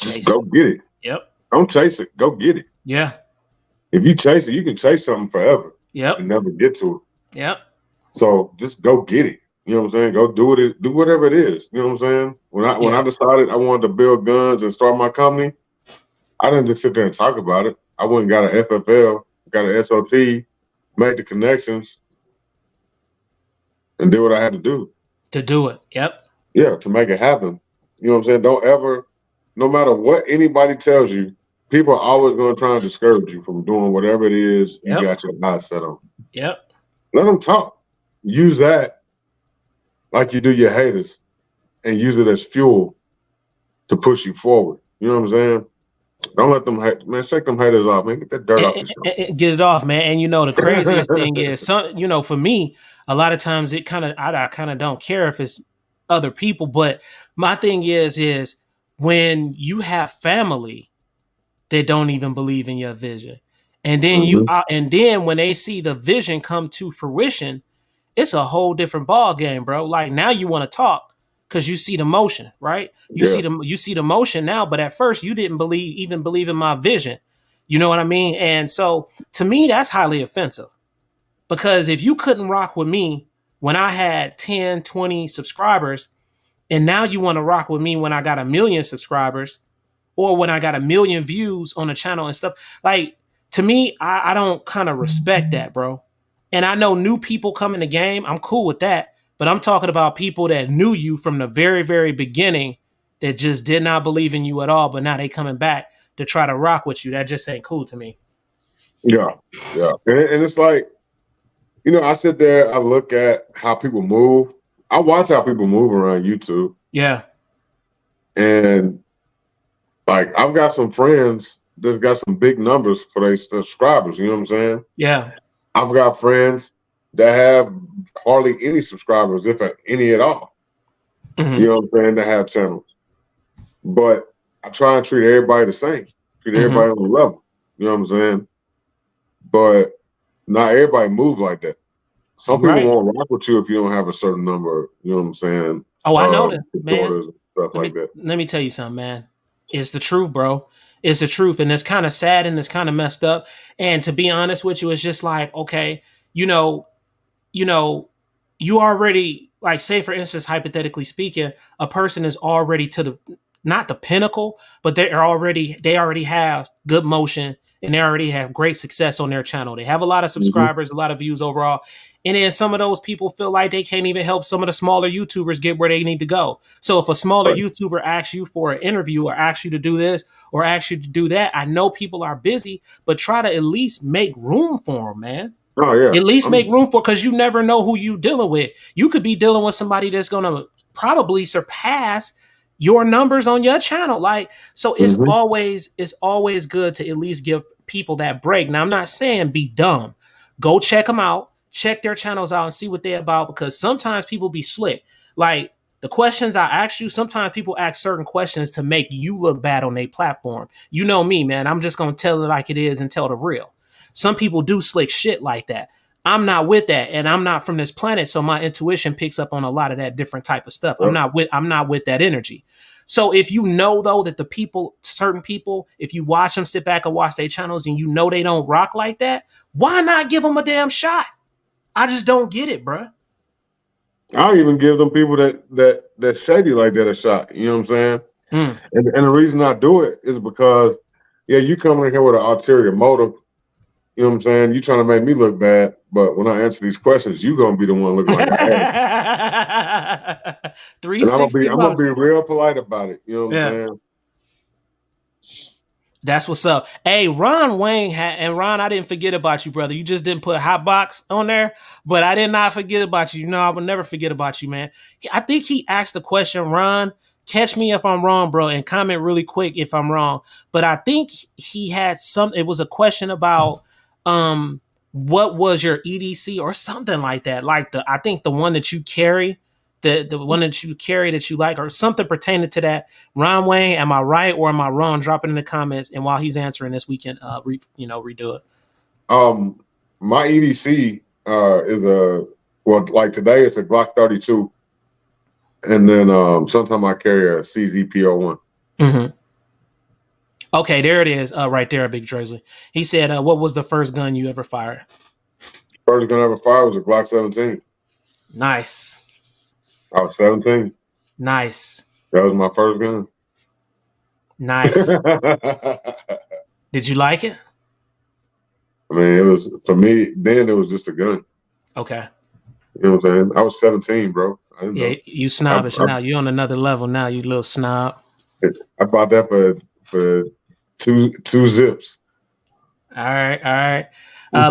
Just go get it. Yep. Don't chase it. Go get it. Yeah. If you chase it, you can chase something forever Yep. and never get to it. Yep. So just go get it. You know what I'm saying? Go do it. Do whatever it is. You know what I'm saying? When I decided I wanted to build guns and start my company, I didn't just sit there and talk about it. I went and got an FFL, got an SOT, made the connections, and did what I had to do. To do it. Yep. Yeah, to make it happen. You know what I'm saying? Don't ever, no matter what anybody tells you, people are always going to try and discourage you from doing whatever it is you got your eyes set on. Yep. Let them talk. Use that like you do your haters and use it as fuel to push you forward. You know what I'm saying? Don't let them hate, man. Shake them haters off, man. Get that dirt off your shoulder. Get it off, man. And you know the craziest thing is, for me, a lot of times I kind of don't care if it's other people, but my thing is when you have family that don't even believe in your vision, and then and then when they see the vision come to fruition, it's a whole different ball game, bro. Like now you want to talk because you see the motion, right? You see the motion now, but at first you didn't believe in my vision. You know what I mean? And so to me, that's highly offensive because if you couldn't rock with me when I had 10, 20 subscribers, and now you want to rock with me when I got 1 million subscribers or when I got 1 million views on the channel and stuff, like to me, I don't kind of respect that, bro. And I know new people come in the game. I'm cool with that. But I'm talking about people that knew you from the very, very beginning that just did not believe in you at all. But now they coming back to try to rock with you. That just ain't cool to me. Yeah. And it's like, I sit there, I look at how people move. I watch how people move around YouTube. Yeah. And like, I've got some friends that's got some big numbers for their subscribers. You know what I'm saying? Yeah. I've got friends that have hardly any subscribers, if any at all. Mm-hmm. You know what I'm saying? That have channels. But I try and treat everybody the same. Treat everybody on the level. You know what I'm saying? But not everybody moves like that. Some people won't rock with you if you don't have a certain number. You know what I'm saying? Oh, I know that, man. And stuff like that. Let me tell you something, man. It's the truth, bro. It's the truth. And it's kind of sad and it's kind of messed up. And to be honest with you, it's just like, okay, you already, like, say for instance, hypothetically speaking, a person is already to not the pinnacle, but they already have good motion and they already have great success on their channel. They have a lot of subscribers, a lot of views overall. And then some of those people feel like they can't even help some of the smaller YouTubers get where they need to go. So if a smaller YouTuber asks you for an interview or asks you to do this or asks you to do that, I know people are busy, but try to at least make room for them, man. Oh, yeah. At least make room for, because you never know who you dealing with. You could be dealing with somebody that's going to probably surpass your numbers on your channel. Like, so it's always good to at least give people that break. Now, I'm not saying be dumb. Go check them out, check their channels out and see what they're about, because sometimes people be slick. Like the questions I ask you, sometimes people ask certain questions to make you look bad on their platform. You know me, man. I'm just going to tell it like it is and tell the real. Some people do slick shit like that. I'm not with that, and I'm not from this planet, so my intuition picks up on a lot of that different type of stuff. I'm not with that energy. So if you know, though, that certain people, if you watch them, sit back and watch their channels, and you know they don't rock like that, why not give them a damn shot? I just don't get it, bro. I'll even give them people that shady like that a shot. You know what I'm saying? And the reason I do it is because, you coming in here with an ulterior motive. You know what I'm saying? You trying to make me look bad, but when I answer these questions, you gonna be the one looking like an ass. 360. I'm gonna be real polite about it. You know what I'm saying? That's what's up. Hey, Ron Wayne and Ron, I didn't forget about you, brother. You just didn't put Hotbox on there, but I did not forget about you. I will never forget about you, man. I think he asked the question, Ron. Catch me if I'm wrong, bro, and comment really quick if I'm wrong. But I think he had it was a question about what was your EDC or something like that. Like I think the one that you carry, the one that you carry that you like, or something pertaining to that. Ron Wayne, am I right or am I wrong? Drop it in the comments, and while he's answering this, we can redo it. My EDC is like today it's a Glock 32. And then sometimes I carry a CZP01. Okay, there it is. Right there, Big Drizzly. He said, "What was the first gun you ever fired?" First gun I ever fired was a Glock 17. Nice, I was 17. nice, That was my first gun. nice. I Did you like it? mean, it was for me. Then it was just a gun. Okay. You know what I'm saying? I was 17, bro. I didn't Yeah, know. you I, snobbish now. You on another level now. You little snob. I bought that for two zips. All right, all right.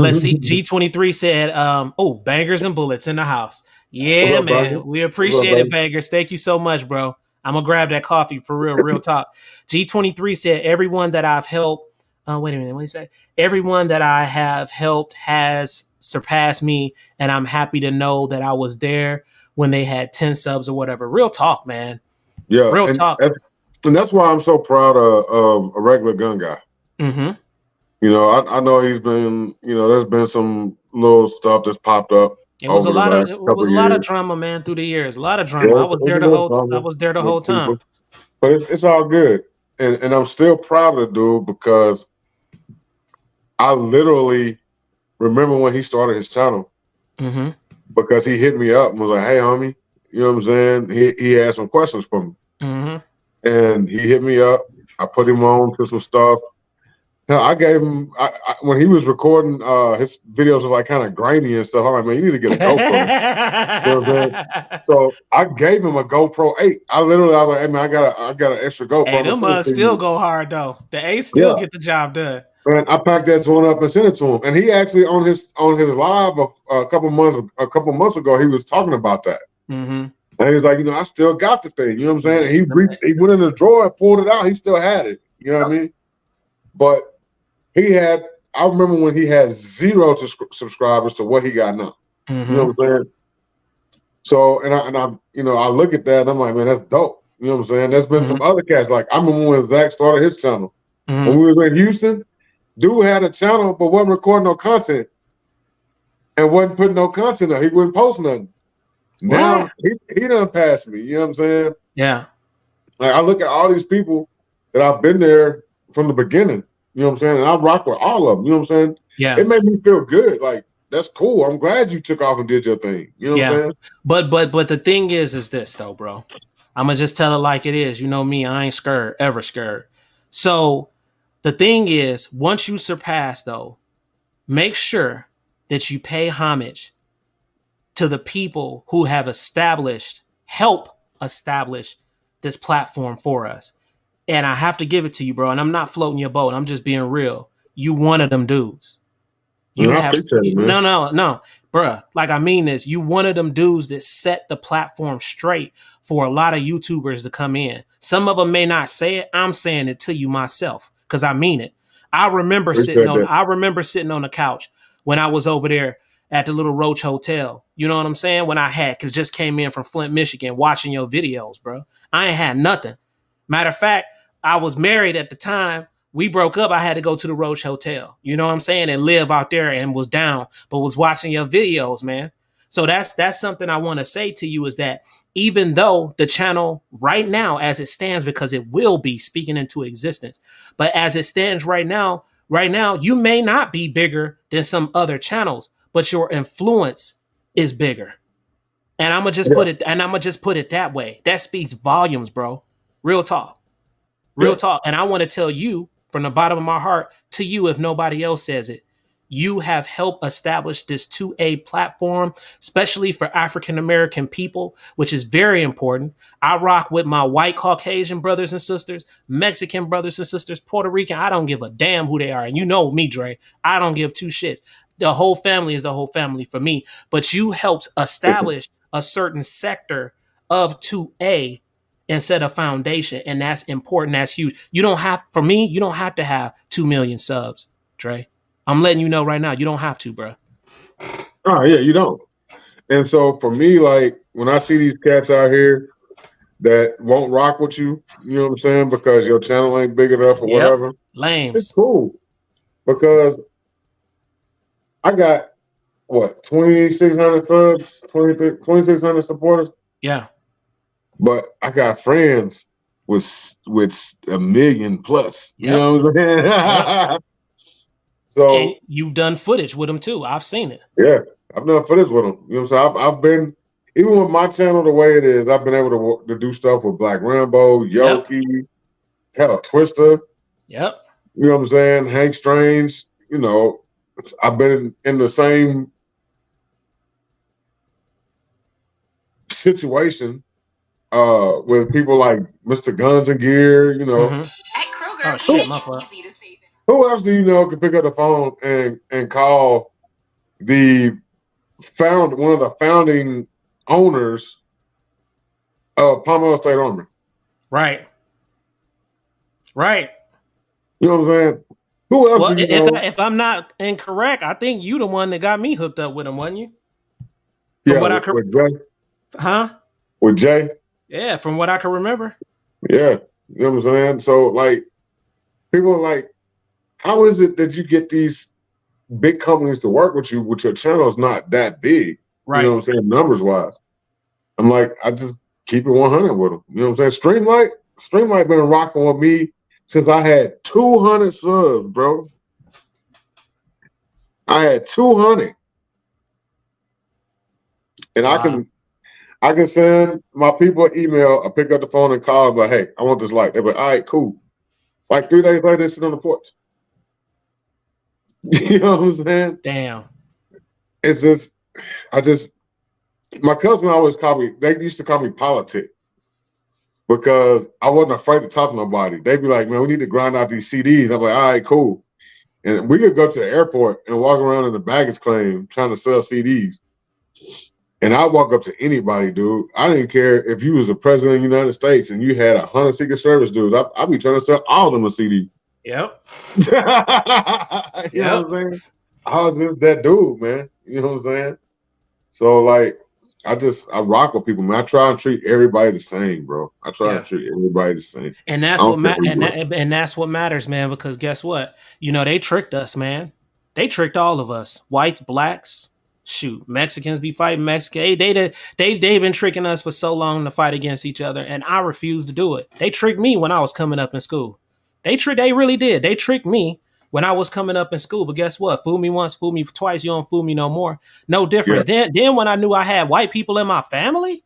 Let's see. G23 said, oh, bangers and bullets in the house. What's Yeah, up, man. baby? We What's up, appreciate it, baby? bangers. Thank you so much, bro. I'm gonna grab that coffee for real, real talk. G23 said, everyone that I've helped, wait a minute, what did he say? Everyone that I have helped has surpassed me, and I'm happy to know that I was there when they had 10 subs or whatever. Real talk, man. Yeah, Real and talk. that's why I'm so proud of a regular gun guy. Mm-hmm. You know, I know he's been, there's been some little stuff that's popped up over the last It couple was of a lot of years. drama, man, through the years. A lot of Yeah, drama. it's a little I drama was there the with whole time. people, but it's all good, and I'm still proud of the dude because I literally remember when he started his channel Mm-hmm. because he hit me up and was like, "Hey, homie," you know what I'm saying? He had some questions for me, Mm-hmm. and he hit me up. I put him on to some stuff. Hell, I gave him when he was recording his videos was like kind of grainy and stuff. I'm like, man, you need to get a GoPro. You know what I'm saying? So I gave him a GoPro 8. I was like, hey man, I got an extra GoPro. Hey, I'm gonna them send it to still you. go hard though. The Ace still Yeah. get the job done. And I packed that joint up and sent it to him. And he actually on his live a couple months ago, he was talking about that. Mm-hmm. And he was like, I still got the thing. You know what I'm saying? And he went in the drawer and pulled it out. He still had it. You know what I mean? But I remember when he had 0 subscribers to what he got now. Mm-hmm. You know what I'm saying? So and I look at that and I'm like, man, that's dope. You know what I'm saying? There's been some other cats. Like I remember when Zach started his channel. Mm-hmm. When we were in Houston, dude had a channel but wasn't recording no content and wasn't putting no content up. He wouldn't post nothing. Now he done passed me. You know what I'm saying? Yeah. Like I look at all these people that I've been there from the beginning. You know what I'm saying? And I rock with all of them. You know what I'm saying? Yeah. It made me feel good. Like that's cool. I'm glad you took off and did your thing. You know what I'm saying? But the thing is this though, bro. I'm gonna just tell it like it is. You know me, I ain't scared, ever scared. So the thing is, once you surpass though, make sure that you pay homage to the people who have help establish this platform for us. And I have to give it to you, bro. And I'm not floating your boat. I'm just being real. You one of them dudes. You I have appreciate it, man. no, bruh. Like I mean this. You one of them dudes that set the platform straight for a lot of YouTubers to come in. Some of them may not say it. I'm saying it to you myself because I mean it. I remember sitting on the couch when I was over there at the Little Roach Hotel. You know what I'm saying? When I cause just came in from Flint, Michigan, watching your videos, bro. I ain't had nothing. Matter of fact, I was married at the time. We broke up. I had to go to the Roach Hotel. You know what I'm saying? And live out there and was down, but was watching your videos, man. So that's something I want to say to you is that even though the channel right now, as it stands, because it will be speaking into existence, but as it stands right now, you may not be bigger than some other channels, but your influence is bigger. And I'm gonna just put it that way. That speaks volumes, bro. Real talk. Real talk. And I want to tell you from the bottom of my heart to you, if nobody else says it, you have helped establish this 2A platform, especially for African American people, which is very important. I rock with my white Caucasian brothers and sisters, Mexican brothers and sisters, Puerto Rican. I don't give a damn who they are. And you know me, Dre. I don't give two shits. The whole family is the whole family for me. But you helped establish a certain sector of 2A and set a foundation, and that's important. That's huge. You don't have to have 2 million subs, Dre. I'm letting you know right now, you don't have to, bro. Oh yeah, you don't. And so for me, like when I see these cats out here that won't rock with you, you know what I'm saying, because your channel ain't big enough or whatever, Lames. it's cool. Because I got what 2,600 subs, 2,600 supporters. Yeah. But I got friends with 1 million plus. You Yep. know what I'm Yep. saying? And So you've done footage with them too. I've seen it. yeah, I've done footage with them. You know what I'm saying? I've been even with my channel the way it is. I've been able to do stuff with Black Rambo, Yep. Yoki, hell, Twister. Yep. You know what I'm saying? Hank Strange. You know, I've been in the same situation with people like Mr. Guns and Gear. You know, At Kroger, Oh we shit, make my it fault. easy to save. who else do you know can pick up the phone and call the one of the founding owners of Palmetto State Army? Right. Right. You know what I'm saying? Who else Well, do you know? if I'm not incorrect, I think you the one that got me hooked up with him, wasn't you? From Yeah, what I could, with Jay. huh? With Jay. Yeah, from what I can remember. Yeah. You know what I'm saying? So like people are like, how is it that you get these big companies to work with you with your channel is not that big? You know Right. what I'm saying? Numbers wise. I'm like, I just keep it 100 with them. You know what I'm saying? Streamlight been rocking with me since I had 200 subs, bro. I had 200. And Wow. I can send my people an email, I pick up the phone and call, but hey, I want this light. They're like, all right, cool. Like 3 days later, they sit on the porch. You know what I'm saying? Damn. It's just, I just, my cousin always called me, they used to call me politic because I wasn't afraid to talk to nobody. They'd be like, man, we need to grind out these CDs. I'm like, all right, cool. And we could go to the airport and walk around in the baggage claim trying to sell CDs. And I walk up to anybody, dude. I didn't care if you was the president of the United States and you had 100 Secret Service dudes. I'd be trying to sell all of them a CD. Yep. You know Yep. what I'm saying? I was just that dude, man. You know what I'm saying? So like, I rock with people, man. I try and treat everybody the same, bro. I try to Yeah. treat everybody the same. And I that's don't what care who you are. and that's what matters, man. Because guess what? You know they tricked us, man. They tricked all of us, whites, blacks. Shoot, Mexicans be fighting Mexican. They've been tricking us for so long to fight against each other, and I refuse to do it. They tricked me when I was coming up in school. They really did. They tricked me when I was coming up in school. But guess what? Fool me once, fool me twice. You don't fool me no more. No Yeah. difference. Then when I knew I had white people in my family,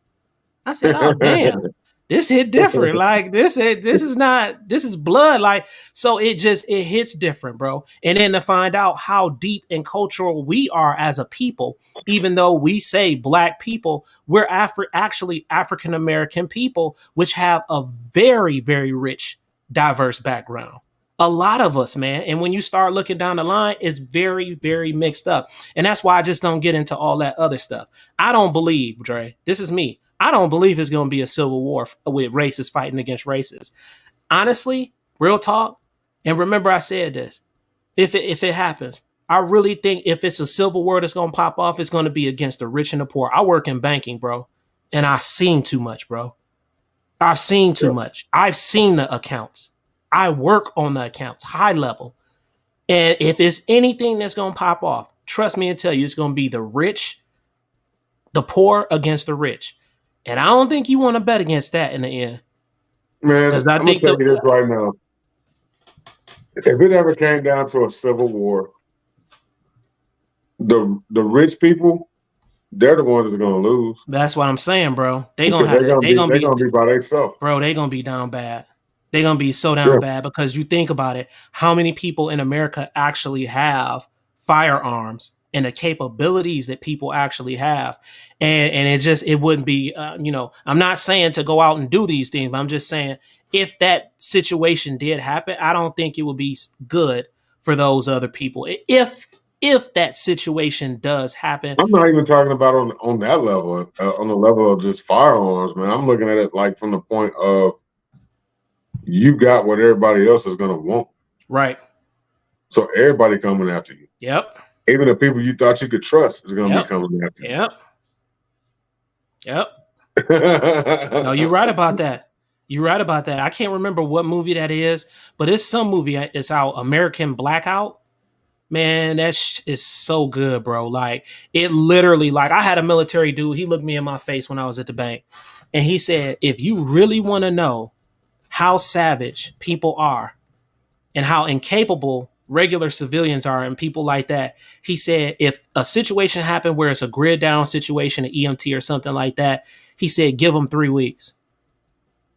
I said, "Oh damn, this hit different. Like this is blood. Like so, it hits different, bro. And then to find out how deep and cultural we are as a people, even though we say black people, we're actually African American people, which have a very very rich, diverse background. A lot of us, man. And when you start looking down the line, it's very, very mixed up. And that's why I just don't get into all that other stuff. I don't believe, Dre, this is me. I don't believe it's going to be a civil war with racists fighting against racists. Honestly, real talk. And remember, I said this. If it happens, I really think if it's a civil war that's going to pop off, it's going to be against the rich and the poor. I work in banking, bro, and I've seen too much, bro. I've seen too much. I've seen the accounts. I work on the accounts, high level. And if it's anything that's going to pop off, trust me and tell you, it's going to be the rich, the poor against the rich. And I don't think you want to bet against that in the end. Man, Because I I'm gonna think tell you this right now. If it ever came down to a civil war, the rich people, they're the ones that are gonna lose. that's what I'm saying, bro. They gonna Because have it. they're gonna be by themselves. Bro, they gonna be down bad. They're gonna be so down Yeah. bad because you think about it, how many people in America actually have firearms and the capabilities that people actually have, and it wouldn't be I'm not saying to go out and do these things, but I'm just saying if that situation did happen, I don't think it would be good for those other people. If that situation does happen, I'm not even talking about on that level, on the level of just firearms, man. I'm looking at it like from the point of you got what everybody else is gonna want. right? So everybody coming after you. Yep. Even the people you thought you could trust is gonna be Yep. coming after you. Yep. Yep. No, you're right about that. You're right about that. I can't remember what movie that is, but it's some movie. It's out American Blackout. Man, that is so good, bro. Like it literally, like I had a military dude. He looked me in my face when I was at the bank, and he said, "If you really want to know how savage people are and how incapable regular civilians are and people like that. He said if a situation happened where it's a grid down situation, an EMT or something like that, he said give them 3 weeks.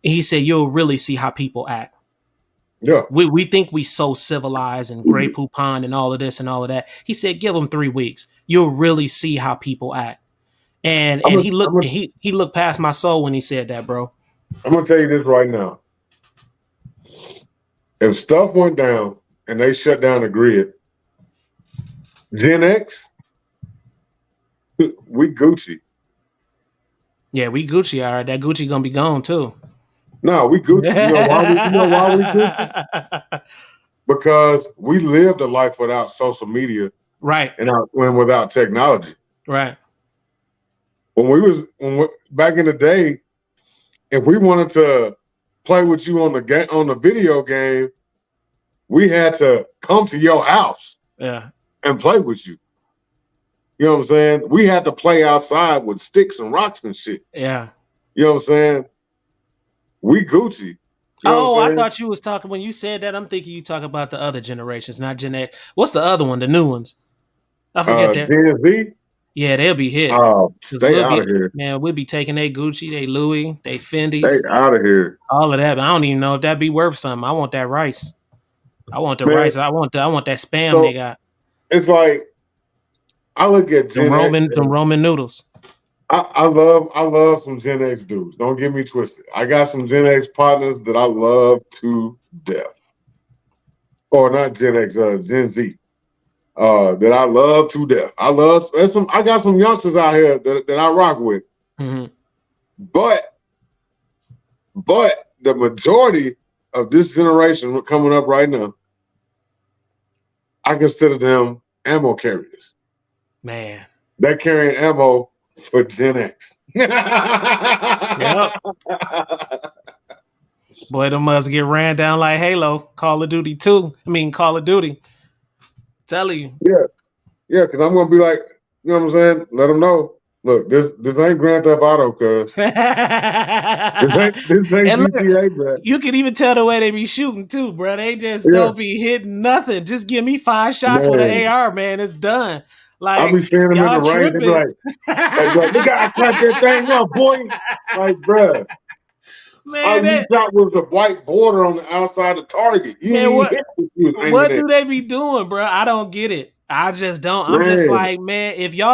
And he said you'll really see how people act. Yeah. We think we so civilized and Grey Poupon and all of this and all of that. He said give them 3 weeks. You'll really see how people act. And he looked past my soul when he said that, bro. I'm gonna tell you this right now. If stuff went down and they shut down the grid, Gen X, we Gucci. Yeah, we Gucci, all right. That Gucci gonna be gone too. No, we Gucci. You know why we Gucci? Because we lived a life without social media, right, and without technology. Right. Back in the day, if we wanted to play with you on the video game, we had to come to your house, and play with you. You know what I'm saying? We had to play outside with sticks and rocks and shit. Yeah. You know what I'm saying? We Gucci. You know I thought you was talking when you said that. I'm thinking you talk about the other generations, not Gen X. What's the other one? The new ones? I forget that. Gen Z. Yeah, they'll be hit. Stay out of here. Man, we'll be taking they Gucci, they Louis, they Fendi's. Stay out of here. All of that. But I don't even know if that'd be worth something. I want that rice. I want the rice. I want that spam they got. It's like I look at Gen X. Them Roman noodles. I love some Gen X dudes. Don't get me twisted. I got some Gen X partners that I love to death. Or not Gen X, Gen Z. That I love to death. I got some youngsters out here that I rock with. Mm-hmm. But the majority of this generation coming up right now, I consider them ammo carriers. Man. They're carrying ammo for Gen X. Yep. Boy, them must get ran down like Halo, Call of Duty 2. I mean, Call of Duty. Telling you. Yeah, because I'm gonna be like, you know what I'm saying? Let them know. Look, this ain't Grand Theft Auto, cuz. this ain't GTA, bro. You can even tell the way they be shooting too, bro. They just don't be hitting nothing. Just give me 5 shots with an AR, man. It's done. Like I'll be seeing them in the rain. They be like, we gotta cut that thing up, boy. Like, bro. Man, you shot with the white border on the outside of Target. What do they be doing, bro? I don't get it. I just don't. I'm just like, man, if you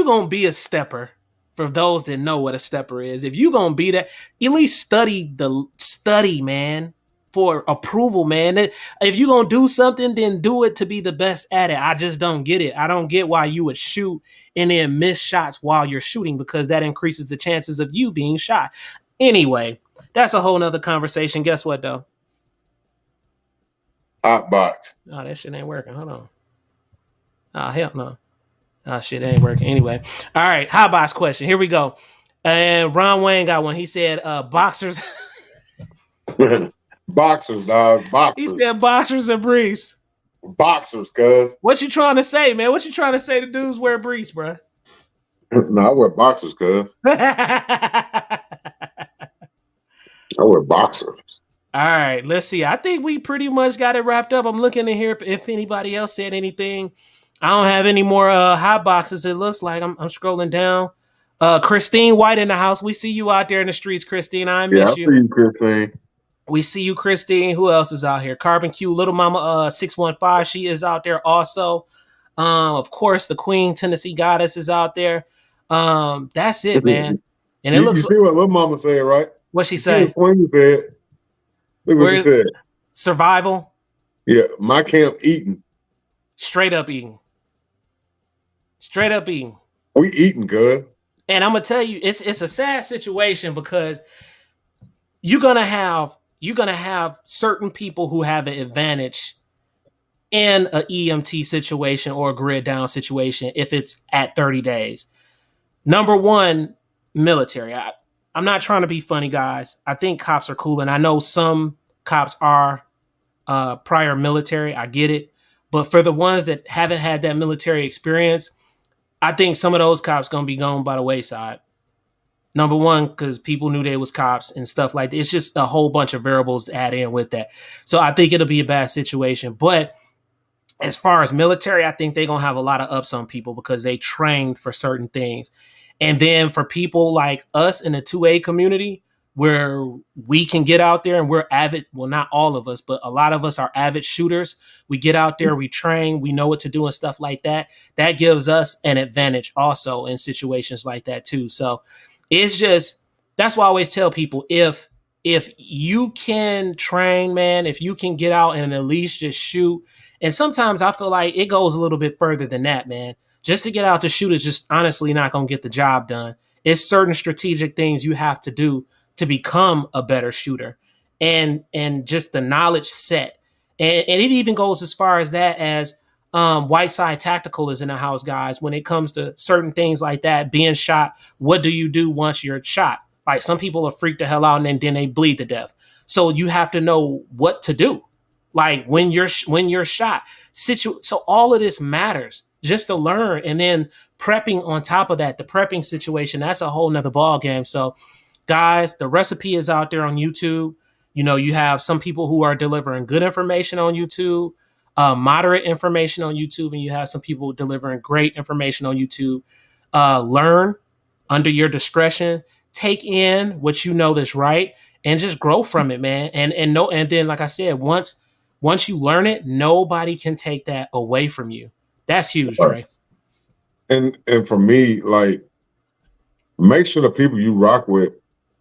gonna be a stepper, for those that know what a stepper is, if you gonna be that, at least study, man, for approval, man. If you gonna do something, then do it to be the best at it. I just don't get it. I don't get why you would shoot and then miss shots while you're shooting, because that increases the chances of you being shot. Anyway, that's a whole nother conversation. Guess what, though? Hot box. Oh, that shit ain't working. Hold on. Oh, hell no. Oh, shit ain't working. Anyway. All right. Hot box question. Here we go. And Ron Wayne got one. He said, boxers. Boxers, dog. Boxers. He said boxers and briefs. Boxers, cuz. What you trying to say, man? What you trying to say to dudes wear briefs, bro? No, I wear boxers, cuz. I wear boxers. All right, let's see. I think we pretty much got it wrapped up. I'm looking in here if anybody else said anything. I don't have any more hot boxes. It looks like I'm scrolling down. Christine White in the house. We see you out there in the streets, Christine. I miss you. I see you, Christine. We see you, Christine. Who else is out here? Carbon Q, Little Mama 615. She is out there also. Of course, the Queen Tennessee Goddess is out there. That's it, man. And it looks. You see what Little Mama said, right? What she said? Queen said. Look what she said. Survival. Yeah, my camp eating. Straight up eating. Straight up eating. We eating good. And I'm gonna tell you, it's a sad situation, because you're gonna have certain people who have an advantage in an EMT situation or a grid down situation if it's at 30 days. Number one, military. I'm not trying to be funny, guys. I think cops are cool, and I know some cops are prior military. I get it. But for the ones that haven't had that military experience, I think some of those cops going to be gone by the wayside. Number one, because people knew they was cops and stuff like that. It's just a whole bunch of variables to add in with that. So I think it'll be a bad situation. But as far as military, I think they're gonna have a lot of ups on people because they trained for certain things. And then for people like us in the 2A community, where we can get out there and we're avid, well, not all of us, but a lot of us are avid shooters. We get out there, we train, we know what to do and stuff like that. That gives us an advantage also in situations like that too. So it's just that's why I always tell people if you can train, man, if you can get out and at least just shoot. And sometimes I feel like it goes a little bit further than that, man. Just to get out to shoot is just honestly not going to get the job done. It's certain strategic things you have to do to become a better shooter, and just the knowledge set. And it even goes as far as that as White Side Tactical is in the house, guys. When it comes to certain things like that, being shot, what do you do once you're shot? Like some people are freaked the hell out and then they bleed to death. So you have to know what to do. Like when you're shot, so all of this matters just to learn, and then prepping on top of that, the prepping situation, that's a whole nother ball game. So guys, the recipe is out there on YouTube. You know, you have some people who are delivering good information on YouTube, moderate information on YouTube, and you have some people delivering great information on YouTube. Learn under your discretion, take in what you know that's right, and just grow from it, man. And then, like I said, once you learn it, nobody can take that away from you. That's huge, Dre. And for me, like, make sure the people you rock with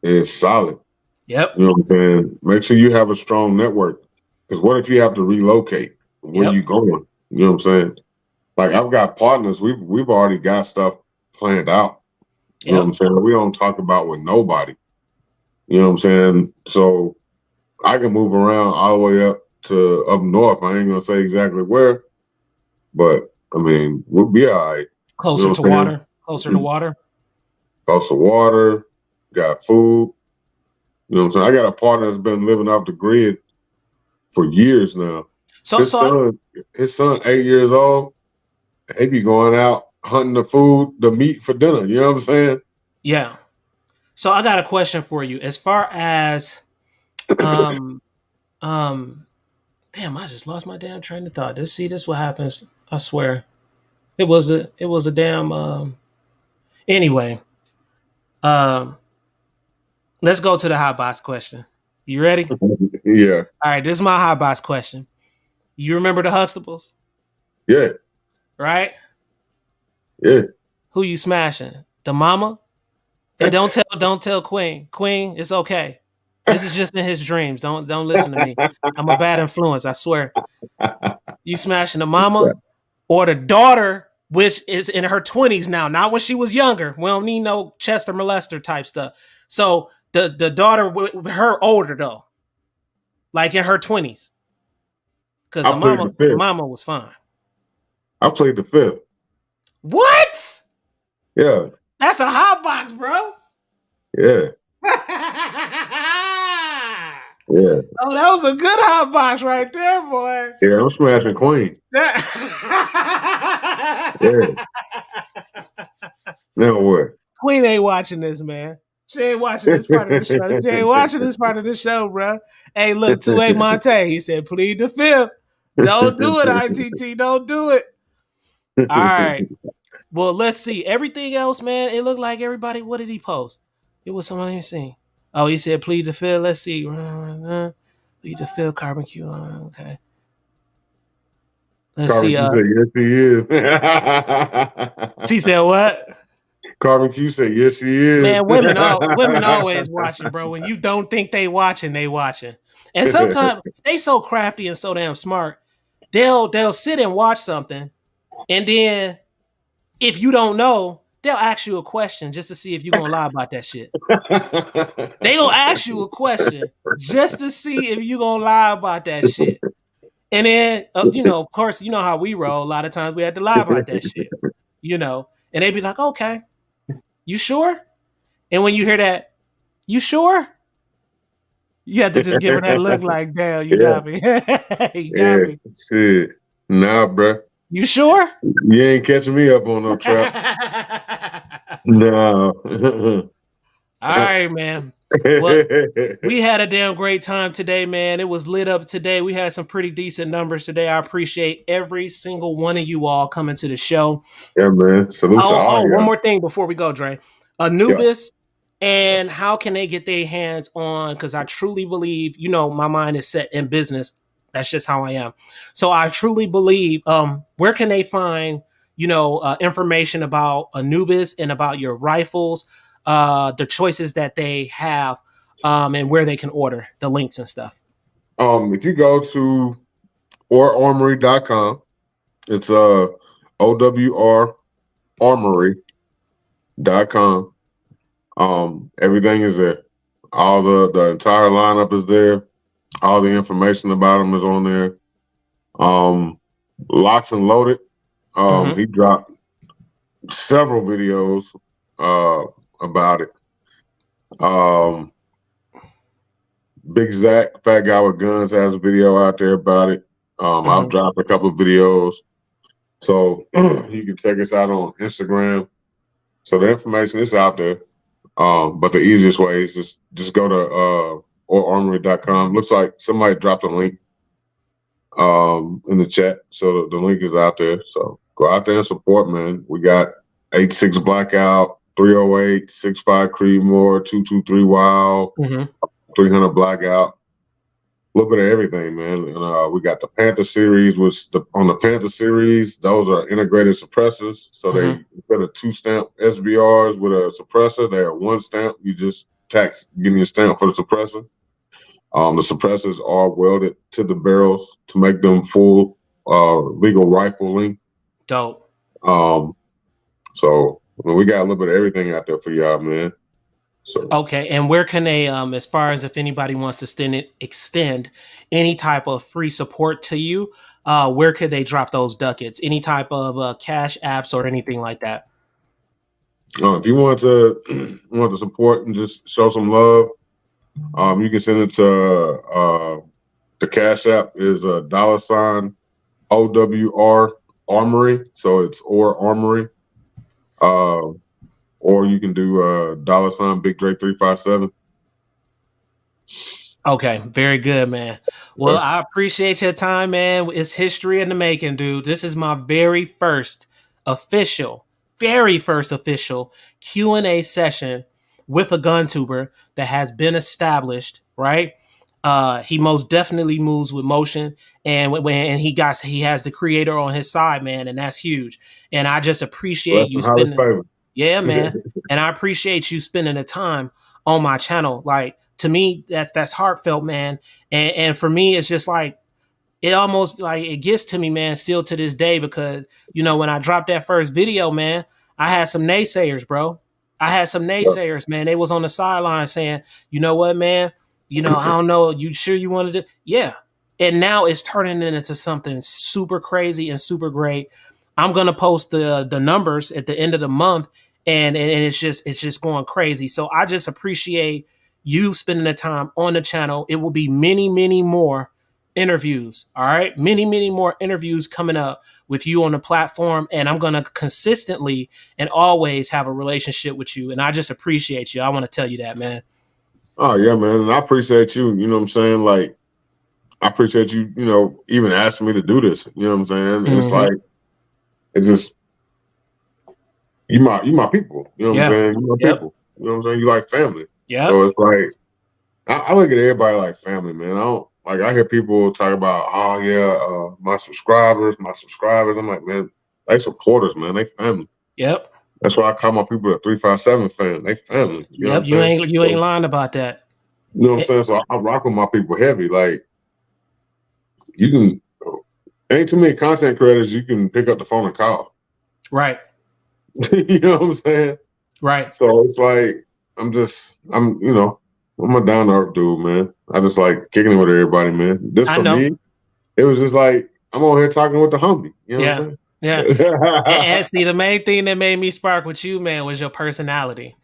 is solid. Yep. You know what I'm saying? Make sure you have a strong network. Because what if you have to relocate? Where you going? You know what I'm saying? Like I've got partners. We've already got stuff planned out. You know what I'm saying? We don't talk about with nobody. You know what I'm saying? So I can move around all the way up north. I ain't gonna say exactly where, but I mean we'll be all right. Closer to water. Closer to water. Close to water. Got food. You know what I'm saying? I got a partner that's been living off the grid for years now. His son, 8 years old, he be going out hunting the meat for dinner. You know what I'm saying? Yeah. So I got a question for you. As far as damn, I just lost my damn train of thought. This what happens. I swear. It was a damn anyway. Let's go to the hot box question. You ready? Yeah. All right, this is my hot box question. You remember the Huxtables? Yeah. Right? Yeah. Who you smashing? The mama? And don't tell Queen. Queen, it's okay. This is just in his dreams. Don't listen to me. I'm a bad influence, I swear. You smashing the mama or the daughter, which is in her 20s now, not when she was younger. We don't need no Chester molester type stuff. So the daughter, her older though, like in her 20s, because the mama was fine. I played the fifth. What? Yeah. That's a hot box, bro. Yeah. Yeah. Oh, that was a good hot box right there, boy. Yeah, I'm smashing Queen. Yeah. Now what? Queen ain't watching this, man. She ain't watching this part of the show. She ain't watching this part of the show, bro. Hey, look, 2A Monte. He said, plead the fifth. Don't do it, I.T.T. Don't do it. All right. Well, let's see. Everything else, man, it looked like everybody. What did he post? It was somebody seen. Oh, he said, plead the fifth. Let's see. Plead the fifth, Carbon Q. Okay. Let's see. Said, yes, she is. She said what? Carbon Q said, yes, she is. Man, women always watching, bro. When you don't think they watching, they watching. And sometimes they so crafty and so damn smart. They'll sit and watch something, and then if you don't know, they'll ask you a question just to see if you're gonna lie about that shit. They gonna ask you a question just to see if you're gonna lie about that shit. And then, of course, you know how we roll. A lot of times we had to lie about that shit, and they'd be like, okay, you sure? And when you hear that, you sure? You have to just give her that look like, damn, you got me. You got me. Shit. Nah, bruh. You sure? You ain't catching me up on no trap. No. All right, man. Well, we had a damn great time today, man. It was lit up today. We had some pretty decent numbers today. I appreciate every single one of you all coming to the show. Yeah, man. Salute to all One y'all. more thing before we go, Dre. Yeah. Anubis, and how can they get their hands on? Because I truly believe, my mind is set in business. That's just how I am. So I truly believe. Where can they find, information about Anubis and about your rifles, the choices that they have, and where they can order the links and stuff. If you go to orarmory.com, it's OWR armory.com. Everything is there. All the entire lineup is there. All the information about them is on there. Locks and Loaded. He dropped several videos about it. Big Zach, Fat Guy with Guns, has a video out there about it. I've dropped a couple of videos. So you can check us out on Instagram. So the information is out there. But the easiest way is just go to orarmory.com. Looks like somebody dropped a link in the chat. So the link is out there. So go out there and support, man. We got 86 Blackout, 308, 65 Creedmoor, 223 Wild, 300 Blackout. A little bit of everything, man. And we got the Panther series, on the Panther series, those are integrated suppressors. So they, instead of 2 stamp SBRs with a suppressor, they are 1 stamp. You just give me a stamp for the suppressor. The suppressors are welded to the barrels to make them full legal rifling. Dope. So we got a little bit of everything out there for y'all, man. So. Okay, and where can they, as far as if anybody wants to extend any type of free support to you, where could they drop those ducats? Any type of cash apps or anything like that? If you want to support and just show some love, you can send it to the cash app is $ OWR Armory, so it's Or Armory. Or you can do $ Big Drake 357. Okay, very good, man. Well, I appreciate your time, man. It's history in the making, dude. This is my very first official Q&A session with a Guntuber that has been established, right? He most definitely moves with motion, and when he has the creator on his side, man, and that's huge. And I just appreciate you spending, yeah, man. And I appreciate you spending the time on my channel. Like, to me, that's heartfelt, man. And for me, it's just like, it almost like it gets to me, man, still to this day, because when I dropped that first video, man, I had some naysayers, bro. I had some naysayers, man. They was on the sideline saying, you know what, man, I don't know, you sure you wanted to? Yeah. And now it's turning into something super crazy and super great. I'm gonna post the numbers at the end of the month, and it's just going crazy. So I just appreciate you spending the time on the channel. It will be many, many more interviews. All right. Many, many more interviews coming up with you on the platform. And I'm going to consistently and always have a relationship with you. And I just appreciate you. I want to tell you that, man. Oh, yeah, man. And I appreciate you. You know what I'm saying? Like, I appreciate you, even asking me to do this. You know what I'm saying? And it's like, it's just, you my people. You know what I'm saying? You my people. You know what I'm saying? You like family. Yeah. So it's like, I look at everybody like family, man. I hear people talk about, oh yeah, my subscribers. I'm like, man, they supporters, man. They family. Yep. That's why I call my people the 357 fan. They family. You know what I'm saying? You ain't lying about that. You know what I'm saying? So I rock with my people heavy. Like, ain't too many content creators you can pick up the phone and call. Right. You know what I'm saying? Right. So it's like, I'm a down to earth dude, man. I just like kicking it with everybody, man. This for me, it was just like, I'm on here talking with the homie. You know what I'm saying? Yeah. And see, the main thing that made me spark with you, man, was your personality.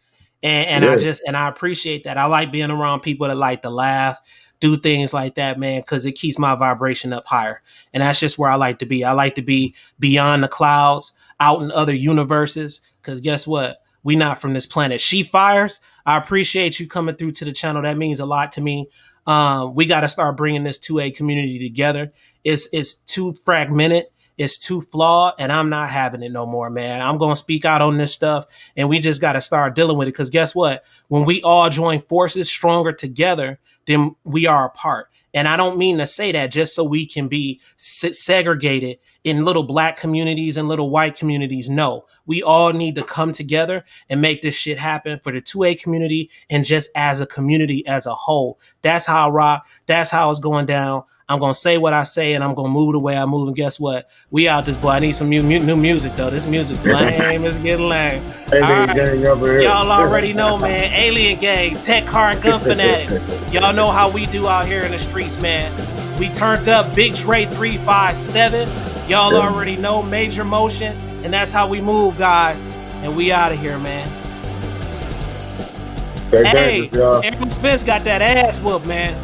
And I appreciate that. I like being around people that like to laugh, do things like that, man, because it keeps my vibration up higher. And that's just where I like to be. I like to be beyond the clouds, out in other universes, because guess what? We not from this planet. She Fires, I appreciate you coming through to the channel. That means a lot to me. We got to start bringing this 2A community together. It's too fragmented. It's too flawed, and I'm not having it no more, man. I'm going to speak out on this stuff, and we just got to start dealing with it, because guess what? When we all join forces stronger together, then we are apart. And I don't mean to say that just so we can be segregated in little black communities and little white communities. No, we all need to come together and make this shit happen for the 2A community and just as a community as a whole. That's how I rock. That's how it's going down. I'm going to say what I say, and I'm going to move the way I move. And guess what? We out this boy. I need some new music, though. This music lame. It's getting lame. Alien gang over here. Y'all already know, man. Alien gang, tech, car, and gun fanatics. Y'all know how we do out here in the streets, man. We turned up Big Dre 357. Y'all already know Major Motion. And that's how we move, guys. And we out of here, man. Hey, Aaron Spence got that ass whoop, man.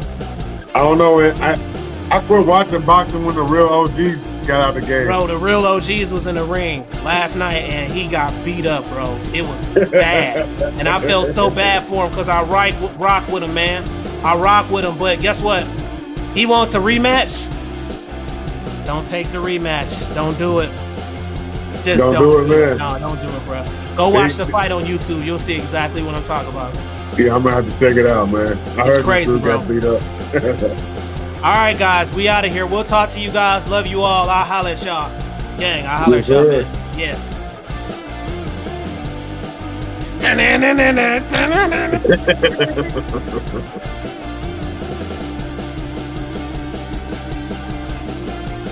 I don't know, man. I quit watching boxing when the real OGs got out the game. Bro, the real OGs was in the ring last night, and he got beat up, bro. It was bad. And I felt so bad for him, because I rock with him, man. I rock with him, but guess what? He wants a rematch. Don't take the rematch. Don't do it. Just don't do it, man. No, don't do it, bro. Go watch the fight on YouTube. You'll see exactly what I'm talking about. Yeah, I'm going to have to check it out, man. It's crazy, bro. Got beat up. All right, guys, we out of here. We'll talk to you guys. Love you all. I'll holler at y'all. Gang, I'll holler at y'all, man. Yeah.